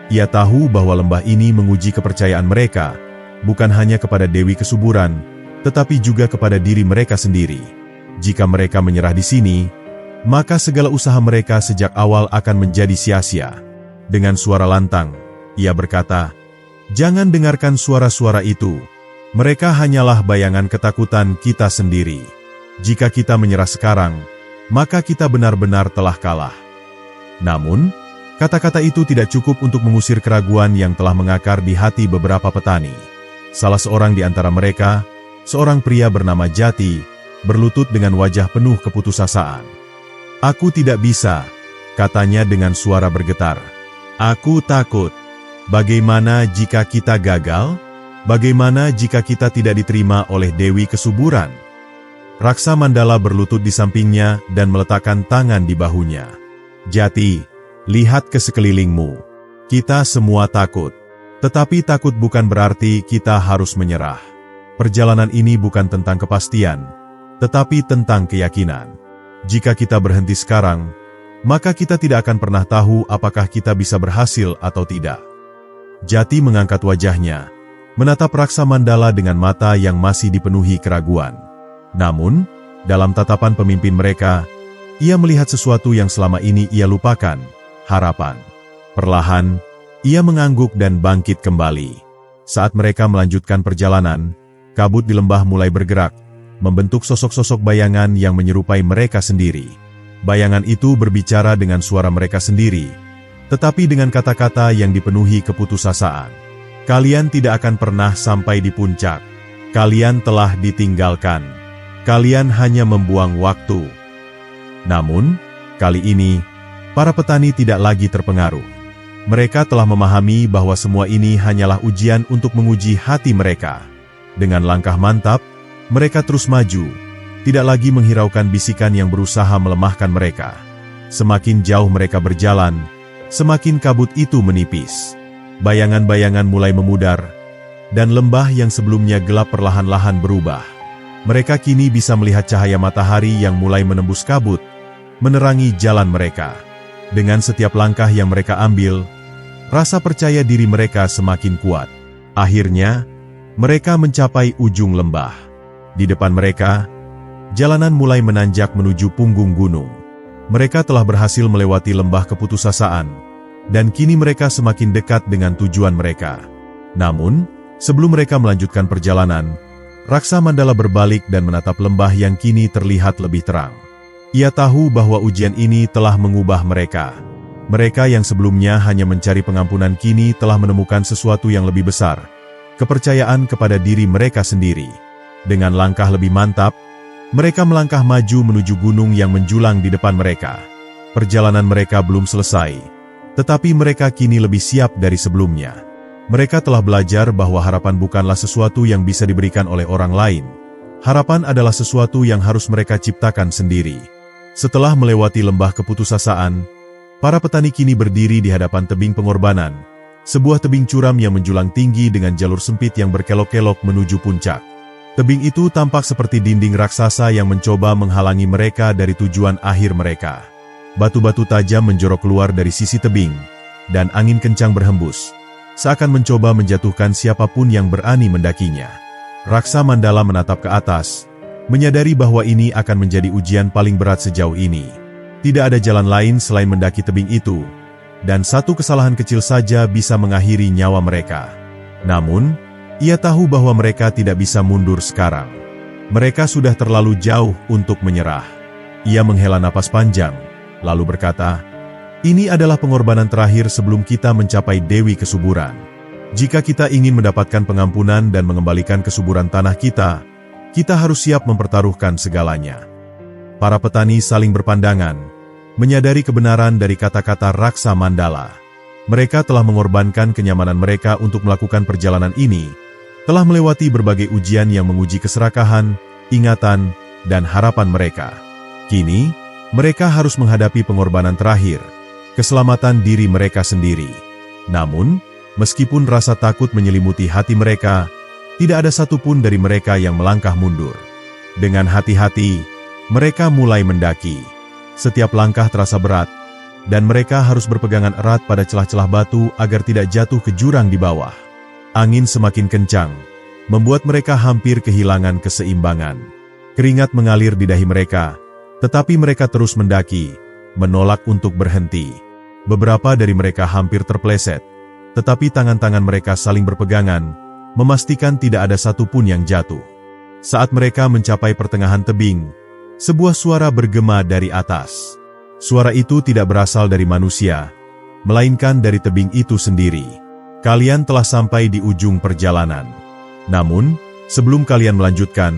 Ia tahu bahwa lembah ini menguji kepercayaan mereka, bukan hanya kepada Dewi Kesuburan, tetapi juga kepada diri mereka sendiri. Jika mereka menyerah di sini, maka segala usaha mereka sejak awal akan menjadi sia-sia. Dengan suara lantang, ia berkata, "Jangan dengarkan suara-suara itu. Mereka hanyalah bayangan ketakutan kita sendiri. Jika kita menyerah sekarang, maka kita benar-benar telah kalah." Namun, kata-kata itu tidak cukup untuk mengusir keraguan yang telah mengakar di hati beberapa petani. Salah seorang di antara mereka, seorang pria bernama Jati, berlutut dengan wajah penuh keputusasaan. "Aku tidak bisa," katanya dengan suara bergetar. "Aku takut. Bagaimana jika kita gagal? Bagaimana jika kita tidak diterima oleh Dewi Kesuburan?" Raksa Mandala berlutut di sampingnya dan meletakkan tangan di bahunya. "Jati, lihat ke sekelilingmu. Kita semua takut. Tetapi takut bukan berarti kita harus menyerah. Perjalanan ini bukan tentang kepastian, tetapi tentang keyakinan. Jika kita berhenti sekarang, maka kita tidak akan pernah tahu apakah kita bisa berhasil atau tidak." Jati mengangkat wajahnya, menatap Raksa Mandala dengan mata yang masih dipenuhi keraguan. Namun, dalam tatapan pemimpin mereka, ia melihat sesuatu yang selama ini ia lupakan, harapan. Perlahan, ia mengangguk dan bangkit kembali. Saat mereka melanjutkan perjalanan, kabut di lembah mulai bergerak, membentuk sosok-sosok bayangan yang menyerupai mereka sendiri. Bayangan itu berbicara dengan suara mereka sendiri, tetapi dengan kata-kata yang dipenuhi keputusasaan. "Kalian tidak akan pernah sampai di puncak. Kalian telah ditinggalkan. Kalian hanya membuang waktu. Namun, kali ini, para petani tidak lagi terpengaruh. Mereka telah memahami bahwa semua ini hanyalah ujian untuk menguji hati mereka. Dengan langkah mantap, mereka terus maju, tidak lagi menghiraukan bisikan yang berusaha melemahkan mereka. Semakin jauh mereka berjalan, semakin kabut itu menipis. Bayangan-bayangan mulai memudar, dan lembah yang sebelumnya gelap perlahan-lahan berubah. Mereka kini bisa melihat cahaya matahari yang mulai menembus kabut, menerangi jalan mereka. Dengan setiap langkah yang mereka ambil, rasa percaya diri mereka semakin kuat. Akhirnya, mereka mencapai ujung lembah. Di depan mereka, jalanan mulai menanjak menuju punggung gunung. Mereka telah berhasil melewati lembah keputusasaan, dan kini mereka semakin dekat dengan tujuan mereka. Namun, sebelum mereka melanjutkan perjalanan, Raksa Mandala berbalik dan menatap lembah yang kini terlihat lebih terang. Ia tahu bahwa ujian ini telah mengubah mereka. Mereka yang sebelumnya hanya mencari pengampunan kini telah menemukan sesuatu yang lebih besar, kepercayaan kepada diri mereka sendiri. Dengan langkah lebih mantap, mereka melangkah maju menuju gunung yang menjulang di depan mereka. Perjalanan mereka belum selesai, tetapi mereka kini lebih siap dari sebelumnya. Mereka telah belajar bahwa harapan bukanlah sesuatu yang bisa diberikan oleh orang lain. Harapan adalah sesuatu yang harus mereka ciptakan sendiri. Setelah melewati lembah keputusasaan, para petani kini berdiri di hadapan tebing pengorbanan, sebuah tebing curam yang menjulang tinggi dengan jalur sempit yang berkelok-kelok menuju puncak. Tebing itu tampak seperti dinding raksasa yang mencoba menghalangi mereka dari tujuan akhir mereka. Batu-batu tajam menjorok keluar dari sisi tebing, dan angin kencang berhembus, seakan mencoba menjatuhkan siapapun yang berani mendakinya. Raksa Mandala menatap ke atas, menyadari bahwa ini akan menjadi ujian paling berat sejauh ini. Tidak ada jalan lain selain mendaki tebing itu, dan satu kesalahan kecil saja bisa mengakhiri nyawa mereka. Namun, ia tahu bahwa mereka tidak bisa mundur sekarang. Mereka sudah terlalu jauh untuk menyerah. Ia menghela napas panjang, lalu berkata, "Ini adalah pengorbanan terakhir sebelum kita mencapai Dewi Kesuburan. Jika kita ingin mendapatkan pengampunan dan mengembalikan kesuburan tanah kita harus siap mempertaruhkan segalanya." Para petani saling berpandangan, menyadari kebenaran dari kata-kata Raksa Mandala. Mereka telah mengorbankan kenyamanan mereka untuk melakukan perjalanan ini, telah melewati berbagai ujian yang menguji keserakahan, ingatan, dan harapan mereka. Kini, mereka harus menghadapi pengorbanan terakhir, keselamatan diri mereka sendiri. Namun, meskipun rasa takut menyelimuti hati mereka, tidak ada satupun dari mereka yang melangkah mundur. Dengan hati-hati, mereka mulai mendaki. Setiap langkah terasa berat, dan mereka harus berpegangan erat pada celah-celah batu agar tidak jatuh ke jurang di bawah. Angin semakin kencang, membuat mereka hampir kehilangan keseimbangan. Keringat mengalir di dahi mereka, tetapi mereka terus mendaki, menolak untuk berhenti. Beberapa dari mereka hampir terpeleset, tetapi tangan-tangan mereka saling berpegangan, memastikan tidak ada satupun yang jatuh. Saat mereka mencapai pertengahan tebing, sebuah suara bergema dari atas. Suara itu tidak berasal dari manusia, melainkan dari tebing itu sendiri. Kalian telah sampai di ujung perjalanan. Namun, sebelum kalian melanjutkan,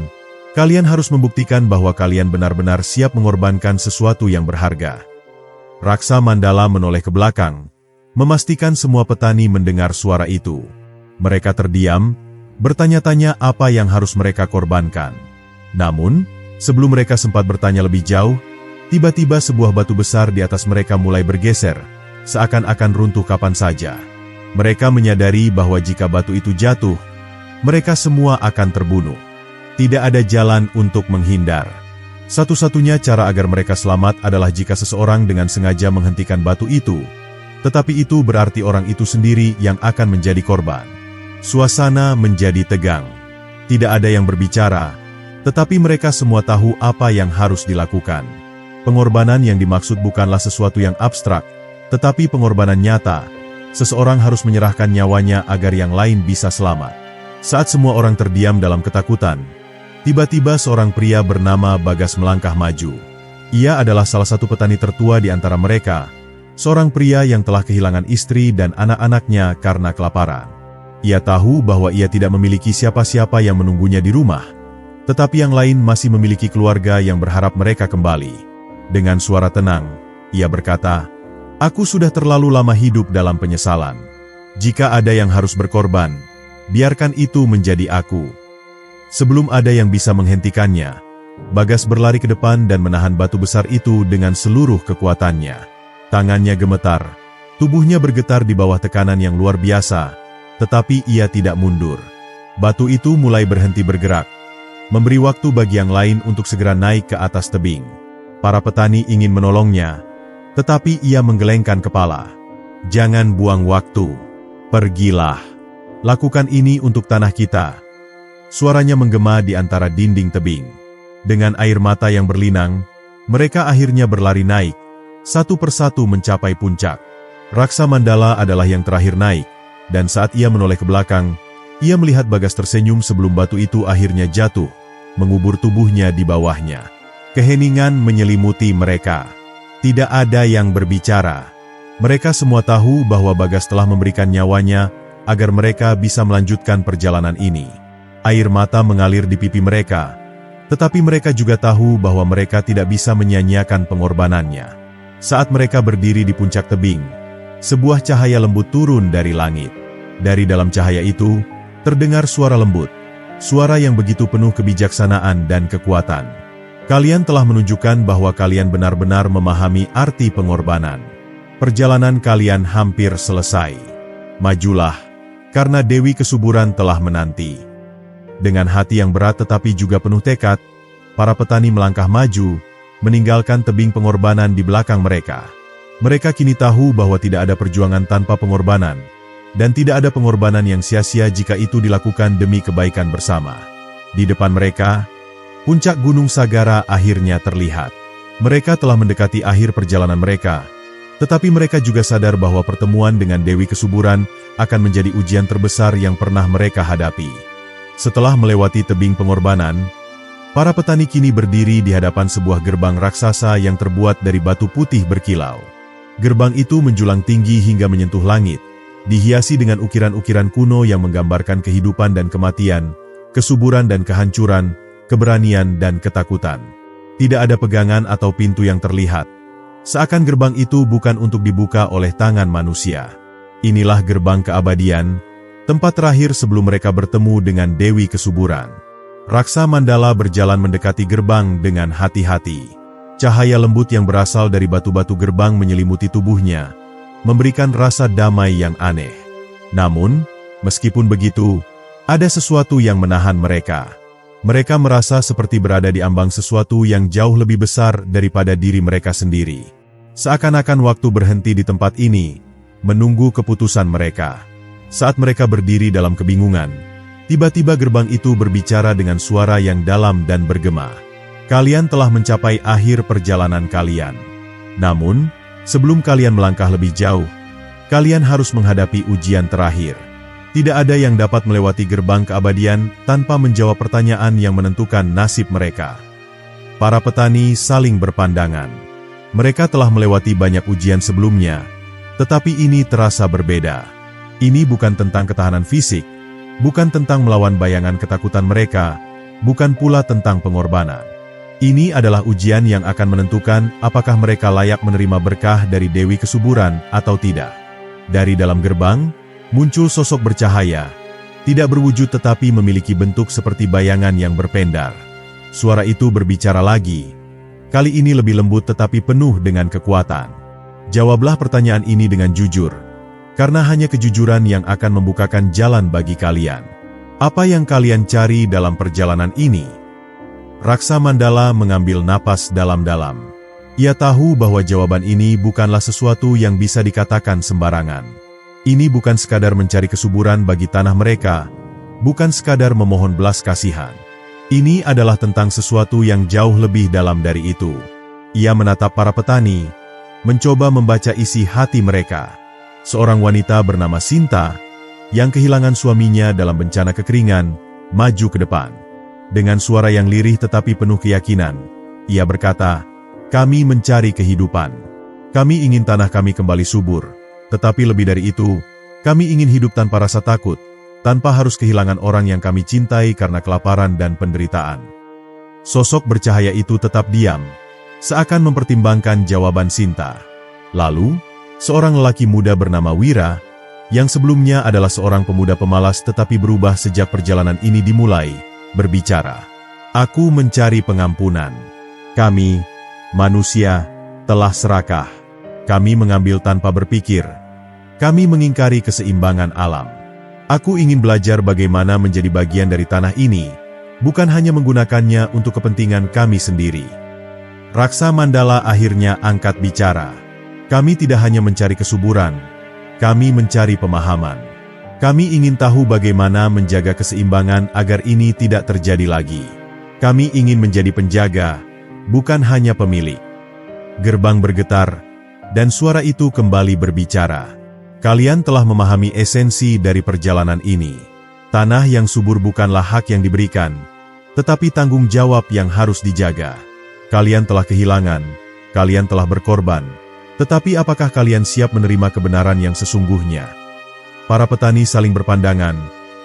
kalian harus membuktikan bahwa kalian benar-benar siap mengorbankan sesuatu yang berharga. Raksa Mandala menoleh ke belakang, memastikan semua petani mendengar suara itu. Mereka terdiam, bertanya-tanya apa yang harus mereka korbankan. Namun, sebelum mereka sempat bertanya lebih jauh, tiba-tiba sebuah batu besar di atas mereka mulai bergeser, seakan-akan runtuh kapan saja. Mereka menyadari bahwa jika batu itu jatuh, mereka semua akan terbunuh. Tidak ada jalan untuk menghindar. Satu-satunya cara agar mereka selamat adalah jika seseorang dengan sengaja menghentikan batu itu, tetapi itu berarti orang itu sendiri yang akan menjadi korban. Suasana menjadi tegang. Tidak ada yang berbicara, tetapi mereka semua tahu apa yang harus dilakukan. Pengorbanan yang dimaksud bukanlah sesuatu yang abstrak, tetapi pengorbanan nyata. Seseorang harus menyerahkan nyawanya agar yang lain bisa selamat. Saat semua orang terdiam dalam ketakutan, tiba-tiba seorang pria bernama Bagas melangkah maju. Ia adalah salah satu petani tertua di antara mereka, seorang pria yang telah kehilangan istri dan anak-anaknya karena kelaparan. Ia tahu bahwa ia tidak memiliki siapa-siapa yang menunggunya di rumah, tetapi yang lain masih memiliki keluarga yang berharap mereka kembali. Dengan suara tenang, ia berkata, "Aku sudah terlalu lama hidup dalam penyesalan. Jika ada yang harus berkorban, biarkan itu menjadi aku." Sebelum ada yang bisa menghentikannya, Bagas berlari ke depan dan menahan batu besar itu dengan seluruh kekuatannya. Tangannya gemetar, tubuhnya bergetar di bawah tekanan yang luar biasa, tetapi ia tidak mundur. Batu itu mulai berhenti bergerak, memberi waktu bagi yang lain untuk segera naik ke atas tebing. Para petani ingin menolongnya, tetapi ia menggelengkan kepala. "Jangan buang waktu. Pergilah. Lakukan ini untuk tanah kita." Suaranya menggema di antara dinding tebing. Dengan air mata yang berlinang, mereka akhirnya berlari naik, satu persatu mencapai puncak. Raksa Mandala adalah yang terakhir naik, dan saat ia menoleh ke belakang, ia melihat Bagas tersenyum sebelum batu itu akhirnya jatuh, mengubur tubuhnya di bawahnya. Keheningan menyelimuti mereka. Tidak ada yang berbicara. Mereka semua tahu bahwa Bagas telah memberikan nyawanya agar mereka bisa melanjutkan perjalanan ini. Air mata mengalir di pipi mereka, tetapi mereka juga tahu bahwa mereka tidak bisa menyia-nyiakan pengorbanannya. Saat mereka berdiri di puncak tebing, sebuah cahaya lembut turun dari langit. Dari dalam cahaya itu, terdengar suara lembut, suara yang begitu penuh kebijaksanaan dan kekuatan. "Kalian telah menunjukkan bahwa kalian benar-benar memahami arti pengorbanan. Perjalanan kalian hampir selesai. Majulah, karena Dewi Kesuburan telah menanti." Dengan hati yang berat tetapi juga penuh tekad, para petani melangkah maju, meninggalkan tebing pengorbanan di belakang mereka. Mereka kini tahu bahwa tidak ada perjuangan tanpa pengorbanan, dan tidak ada pengorbanan yang sia-sia jika itu dilakukan demi kebaikan bersama. Di depan mereka, puncak Gunung Sagara akhirnya terlihat. Mereka telah mendekati akhir perjalanan mereka, tetapi mereka juga sadar bahwa pertemuan dengan Dewi Kesuburan akan menjadi ujian terbesar yang pernah mereka hadapi. Setelah melewati tebing pengorbanan, para petani kini berdiri di hadapan sebuah gerbang raksasa yang terbuat dari batu putih berkilau. Gerbang itu menjulang tinggi hingga menyentuh langit, dihiasi dengan ukiran-ukiran kuno yang menggambarkan kehidupan dan kematian, kesuburan dan kehancuran, keberanian dan ketakutan. Tidak ada pegangan atau pintu yang terlihat. Seakan gerbang itu bukan untuk dibuka oleh tangan manusia. Inilah gerbang keabadian, tempat terakhir sebelum mereka bertemu dengan Dewi Kesuburan. Raksa Mandala berjalan mendekati gerbang dengan hati-hati. Cahaya lembut yang berasal dari batu-batu gerbang menyelimuti tubuhnya, memberikan rasa damai yang aneh. Namun, meskipun begitu, ada sesuatu yang menahan mereka. Mereka merasa seperti berada di ambang sesuatu yang jauh lebih besar daripada diri mereka sendiri. Seakan-akan waktu berhenti di tempat ini, menunggu keputusan mereka. Saat mereka berdiri dalam kebingungan, tiba-tiba gerbang itu berbicara dengan suara yang dalam dan bergema. "Kalian telah mencapai akhir perjalanan kalian. Namun, sebelum kalian melangkah lebih jauh, kalian harus menghadapi ujian terakhir. Tidak ada yang dapat melewati gerbang keabadian tanpa menjawab pertanyaan yang menentukan nasib mereka." Para petani saling berpandangan. Mereka telah melewati banyak ujian sebelumnya, tetapi ini terasa berbeda. Ini bukan tentang ketahanan fisik, bukan tentang melawan bayangan ketakutan mereka, bukan pula tentang pengorbanan. Ini adalah ujian yang akan menentukan apakah mereka layak menerima berkah dari Dewi Kesuburan atau tidak. Dari dalam gerbang, muncul sosok bercahaya, tidak berwujud tetapi memiliki bentuk seperti bayangan yang berpendar. Suara itu berbicara lagi, kali ini lebih lembut tetapi penuh dengan kekuatan. "Jawablah pertanyaan ini dengan jujur, karena hanya kejujuran yang akan membukakan jalan bagi kalian. Apa yang kalian cari dalam perjalanan ini?" Raksa Mandala mengambil napas dalam-dalam. Ia tahu bahwa jawaban ini bukanlah sesuatu yang bisa dikatakan sembarangan. Ini bukan sekadar mencari kesuburan bagi tanah mereka, bukan sekadar memohon belas kasihan. Ini adalah tentang sesuatu yang jauh lebih dalam dari itu. Ia menatap para petani, mencoba membaca isi hati mereka. Seorang wanita bernama Sinta, yang kehilangan suaminya dalam bencana kekeringan, maju ke depan. Dengan suara yang lirih tetapi penuh keyakinan, ia berkata, "Kami mencari kehidupan. Kami ingin tanah kami kembali subur. Tetapi lebih dari itu, kami ingin hidup tanpa rasa takut, tanpa harus kehilangan orang yang kami cintai karena kelaparan dan penderitaan. Sosok bercahaya itu tetap diam, seakan mempertimbangkan jawaban Sinta. Lalu, seorang lelaki muda bernama Wira, yang sebelumnya adalah seorang pemuda pemalas tetapi berubah sejak perjalanan ini dimulai, berbicara. Aku mencari pengampunan. Kami, manusia, telah serakah. Kami mengambil tanpa berpikir. Kami mengingkari keseimbangan alam. Aku ingin belajar bagaimana menjadi bagian dari tanah ini, bukan hanya menggunakannya untuk kepentingan kami sendiri. Raksa Mandala akhirnya angkat bicara. Kami tidak hanya mencari kesuburan, kami mencari pemahaman. Kami ingin tahu bagaimana menjaga keseimbangan agar ini tidak terjadi lagi. Kami ingin menjadi penjaga, bukan hanya pemilik. Gerbang bergetar, dan suara itu kembali berbicara. Kalian telah memahami esensi dari perjalanan ini. Tanah yang subur bukanlah hak yang diberikan, tetapi tanggung jawab yang harus dijaga. Kalian telah kehilangan, kalian telah berkorban, tetapi apakah kalian siap menerima kebenaran yang sesungguhnya? Para petani saling berpandangan,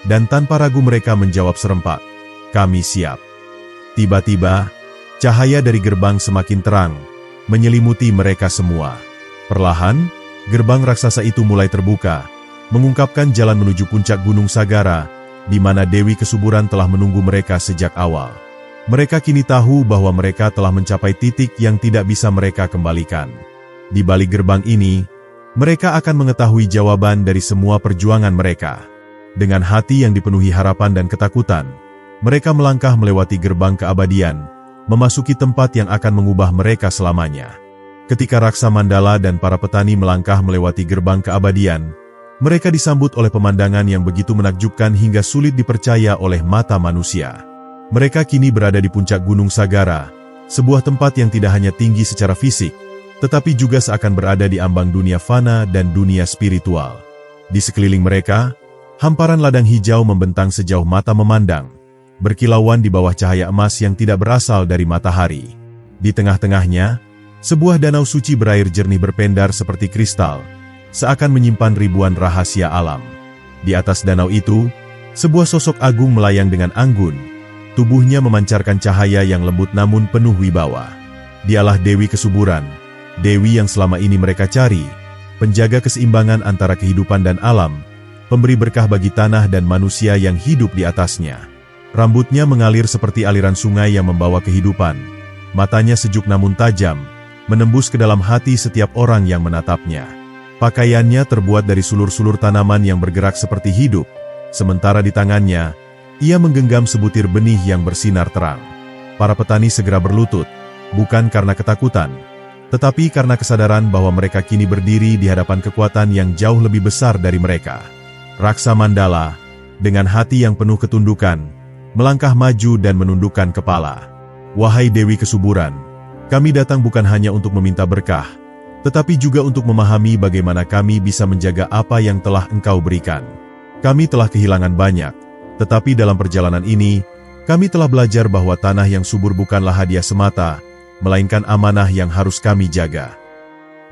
dan tanpa ragu mereka menjawab serempak, kami siap. Tiba-tiba, cahaya dari gerbang semakin terang, menyelimuti mereka semua. Perlahan, gerbang raksasa itu mulai terbuka, mengungkapkan jalan menuju puncak Gunung Sagara, di mana Dewi Kesuburan telah menunggu mereka sejak awal. Mereka kini tahu bahwa mereka telah mencapai titik yang tidak bisa mereka kembalikan. Di balik gerbang ini, mereka akan mengetahui jawaban dari semua perjuangan mereka. Dengan hati yang dipenuhi harapan dan ketakutan, mereka melangkah melewati gerbang keabadian, memasuki tempat yang akan mengubah mereka selamanya. Ketika Raksa Mandala dan para petani melangkah melewati gerbang keabadian, mereka disambut oleh pemandangan yang begitu menakjubkan hingga sulit dipercaya oleh mata manusia. Mereka kini berada di puncak Gunung Sagara, sebuah tempat yang tidak hanya tinggi secara fisik, tetapi juga seakan berada di ambang dunia fana dan dunia spiritual. Di sekeliling mereka, hamparan ladang hijau membentang sejauh mata memandang, berkilauan di bawah cahaya emas yang tidak berasal dari matahari. Di tengah-tengahnya, sebuah danau suci berair jernih berpendar seperti kristal, seakan menyimpan ribuan rahasia alam. Di atas danau itu, sebuah sosok agung melayang dengan anggun, tubuhnya memancarkan cahaya yang lembut namun penuh wibawa. Dialah Dewi Kesuburan, Dewi yang selama ini mereka cari, penjaga keseimbangan antara kehidupan dan alam, pemberi berkah bagi tanah dan manusia yang hidup di atasnya. Rambutnya mengalir seperti aliran sungai yang membawa kehidupan, matanya sejuk namun tajam, menembus ke dalam hati setiap orang yang menatapnya. Pakaiannya terbuat dari sulur-sulur tanaman yang bergerak seperti hidup, sementara di tangannya, ia menggenggam sebutir benih yang bersinar terang. Para petani segera berlutut, bukan karena ketakutan, tetapi karena kesadaran bahwa mereka kini berdiri di hadapan kekuatan yang jauh lebih besar dari mereka. Raksa Mandala, dengan hati yang penuh ketundukan, melangkah maju dan menundukkan kepala. Wahai Dewi Kesuburan, kami datang bukan hanya untuk meminta berkah, tetapi juga untuk memahami bagaimana kami bisa menjaga apa yang telah Engkau berikan. Kami telah kehilangan banyak, tetapi dalam perjalanan ini, kami telah belajar bahwa tanah yang subur bukanlah hadiah semata, melainkan amanah yang harus kami jaga.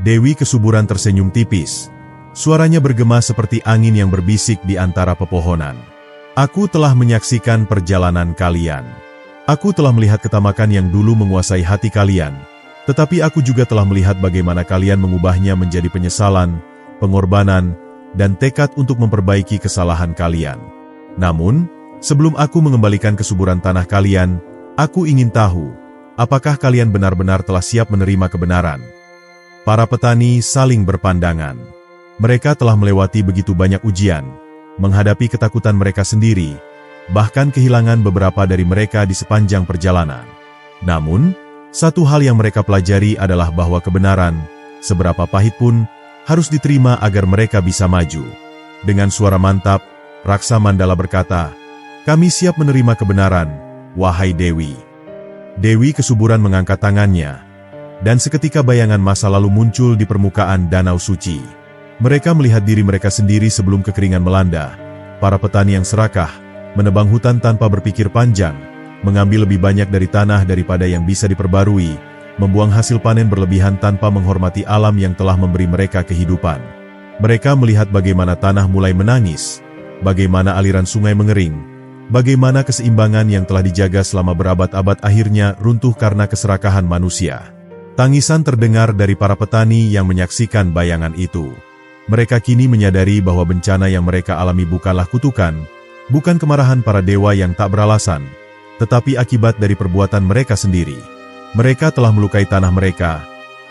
Dewi Kesuburan tersenyum tipis. Suaranya bergema seperti angin yang berbisik di antara pepohonan. Aku telah menyaksikan perjalanan kalian. Aku telah melihat ketamakan yang dulu menguasai hati kalian, tetapi aku juga telah melihat bagaimana kalian mengubahnya menjadi penyesalan, pengorbanan, dan tekad untuk memperbaiki kesalahan kalian. Namun, sebelum aku mengembalikan kesuburan tanah kalian, aku ingin tahu, apakah kalian benar-benar telah siap menerima kebenaran? Para petani saling berpandangan. Mereka telah melewati begitu banyak ujian, menghadapi ketakutan mereka sendiri, bahkan kehilangan beberapa dari mereka di sepanjang perjalanan. Namun, satu hal yang mereka pelajari adalah bahwa kebenaran, seberapa pahit pun, harus diterima agar mereka bisa maju. Dengan suara mantap, Raksa Mandala berkata, "Kami siap menerima kebenaran, wahai Dewi." Dewi Kesuburan mengangkat tangannya, dan seketika bayangan masa lalu muncul di permukaan danau suci. Mereka melihat diri mereka sendiri sebelum kekeringan melanda, para petani yang serakah, menebang hutan tanpa berpikir panjang, mengambil lebih banyak dari tanah daripada yang bisa diperbarui, membuang hasil panen berlebihan tanpa menghormati alam yang telah memberi mereka kehidupan. Mereka melihat bagaimana tanah mulai menangis, bagaimana aliran sungai mengering, bagaimana keseimbangan yang telah dijaga selama berabad-abad akhirnya runtuh karena keserakahan manusia. Tangisan terdengar dari para petani yang menyaksikan bayangan itu. Mereka kini menyadari bahwa bencana yang mereka alami bukanlah kutukan, bukan kemarahan para dewa yang tak beralasan, tetapi akibat dari perbuatan mereka sendiri. Mereka telah melukai tanah mereka,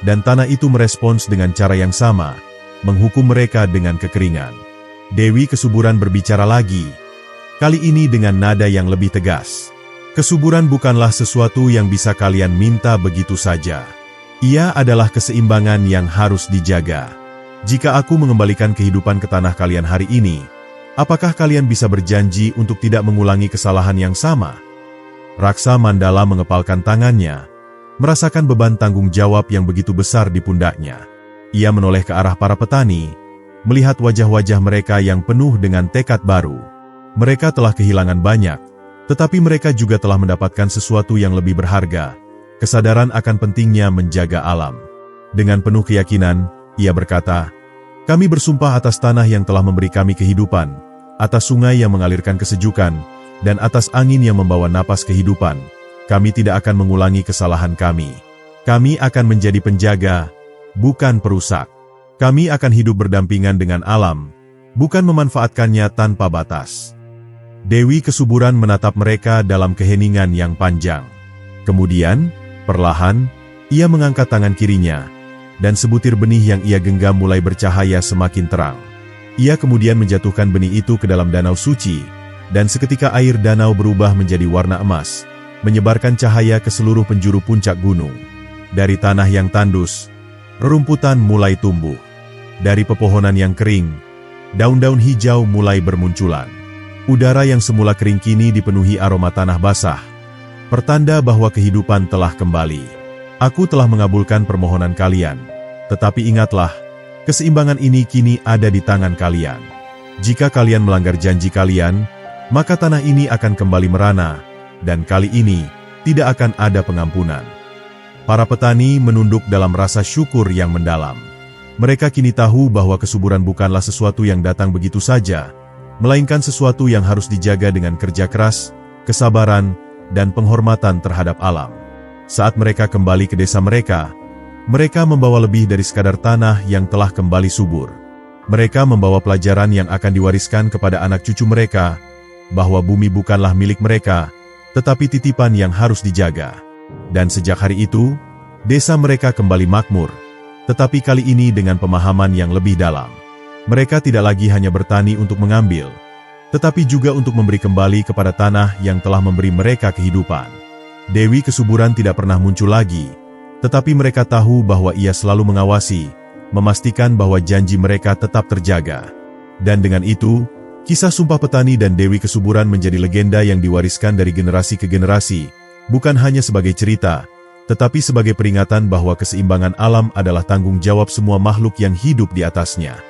dan tanah itu merespons dengan cara yang sama, menghukum mereka dengan kekeringan. Dewi Kesuburan berbicara lagi, kali ini dengan nada yang lebih tegas. Kesuburan bukanlah sesuatu yang bisa kalian minta begitu saja. Ia adalah keseimbangan yang harus dijaga. Jika aku mengembalikan kehidupan ke tanah kalian hari ini, apakah kalian bisa berjanji untuk tidak mengulangi kesalahan yang sama? Raksa Mandala mengepalkan tangannya, merasakan beban tanggung jawab yang begitu besar di pundaknya. Ia menoleh ke arah para petani, melihat wajah-wajah mereka yang penuh dengan tekad baru. Mereka telah kehilangan banyak, tetapi mereka juga telah mendapatkan sesuatu yang lebih berharga, kesadaran akan pentingnya menjaga alam. Dengan penuh keyakinan, ia berkata, "Kami bersumpah atas tanah yang telah memberi kami kehidupan, atas sungai yang mengalirkan kesejukan, dan atas angin yang membawa napas kehidupan. Kami tidak akan mengulangi kesalahan kami. Kami akan menjadi penjaga, bukan perusak. Kami akan hidup berdampingan dengan alam, bukan memanfaatkannya tanpa batas." Dewi Kesuburan menatap mereka dalam keheningan yang panjang. Kemudian, perlahan, ia mengangkat tangan kirinya, dan sebutir benih yang ia genggam mulai bercahaya semakin terang. Ia kemudian menjatuhkan benih itu ke dalam danau suci, dan seketika air danau berubah menjadi warna emas, menyebarkan cahaya ke seluruh penjuru puncak gunung. Dari tanah yang tandus, rerumputan mulai tumbuh. Dari pepohonan yang kering, daun-daun hijau mulai bermunculan. Udara yang semula kering kini dipenuhi aroma tanah basah, pertanda bahwa kehidupan telah kembali. Aku telah mengabulkan permohonan kalian, tetapi ingatlah, keseimbangan ini kini ada di tangan kalian. Jika kalian melanggar janji kalian, maka tanah ini akan kembali merana, dan kali ini, tidak akan ada pengampunan. Para petani menunduk dalam rasa syukur yang mendalam. Mereka kini tahu bahwa kesuburan bukanlah sesuatu yang datang begitu saja, melainkan sesuatu yang harus dijaga dengan kerja keras, kesabaran, dan penghormatan terhadap alam. Saat mereka kembali ke desa mereka membawa lebih dari sekadar tanah yang telah kembali subur. Mereka membawa pelajaran yang akan diwariskan kepada anak cucu mereka, bahwa bumi bukanlah milik mereka, tetapi titipan yang harus dijaga. Dan sejak hari itu, desa mereka kembali makmur, tetapi kali ini dengan pemahaman yang lebih dalam. Mereka tidak lagi hanya bertani untuk mengambil, tetapi juga untuk memberi kembali kepada tanah yang telah memberi mereka kehidupan. Dewi Kesuburan tidak pernah muncul lagi, tetapi mereka tahu bahwa ia selalu mengawasi, memastikan bahwa janji mereka tetap terjaga. Dan dengan itu, kisah Sumpah Petani dan Dewi Kesuburan menjadi legenda yang diwariskan dari generasi ke generasi, bukan hanya sebagai cerita, tetapi sebagai peringatan bahwa keseimbangan alam adalah tanggung jawab semua makhluk yang hidup di atasnya.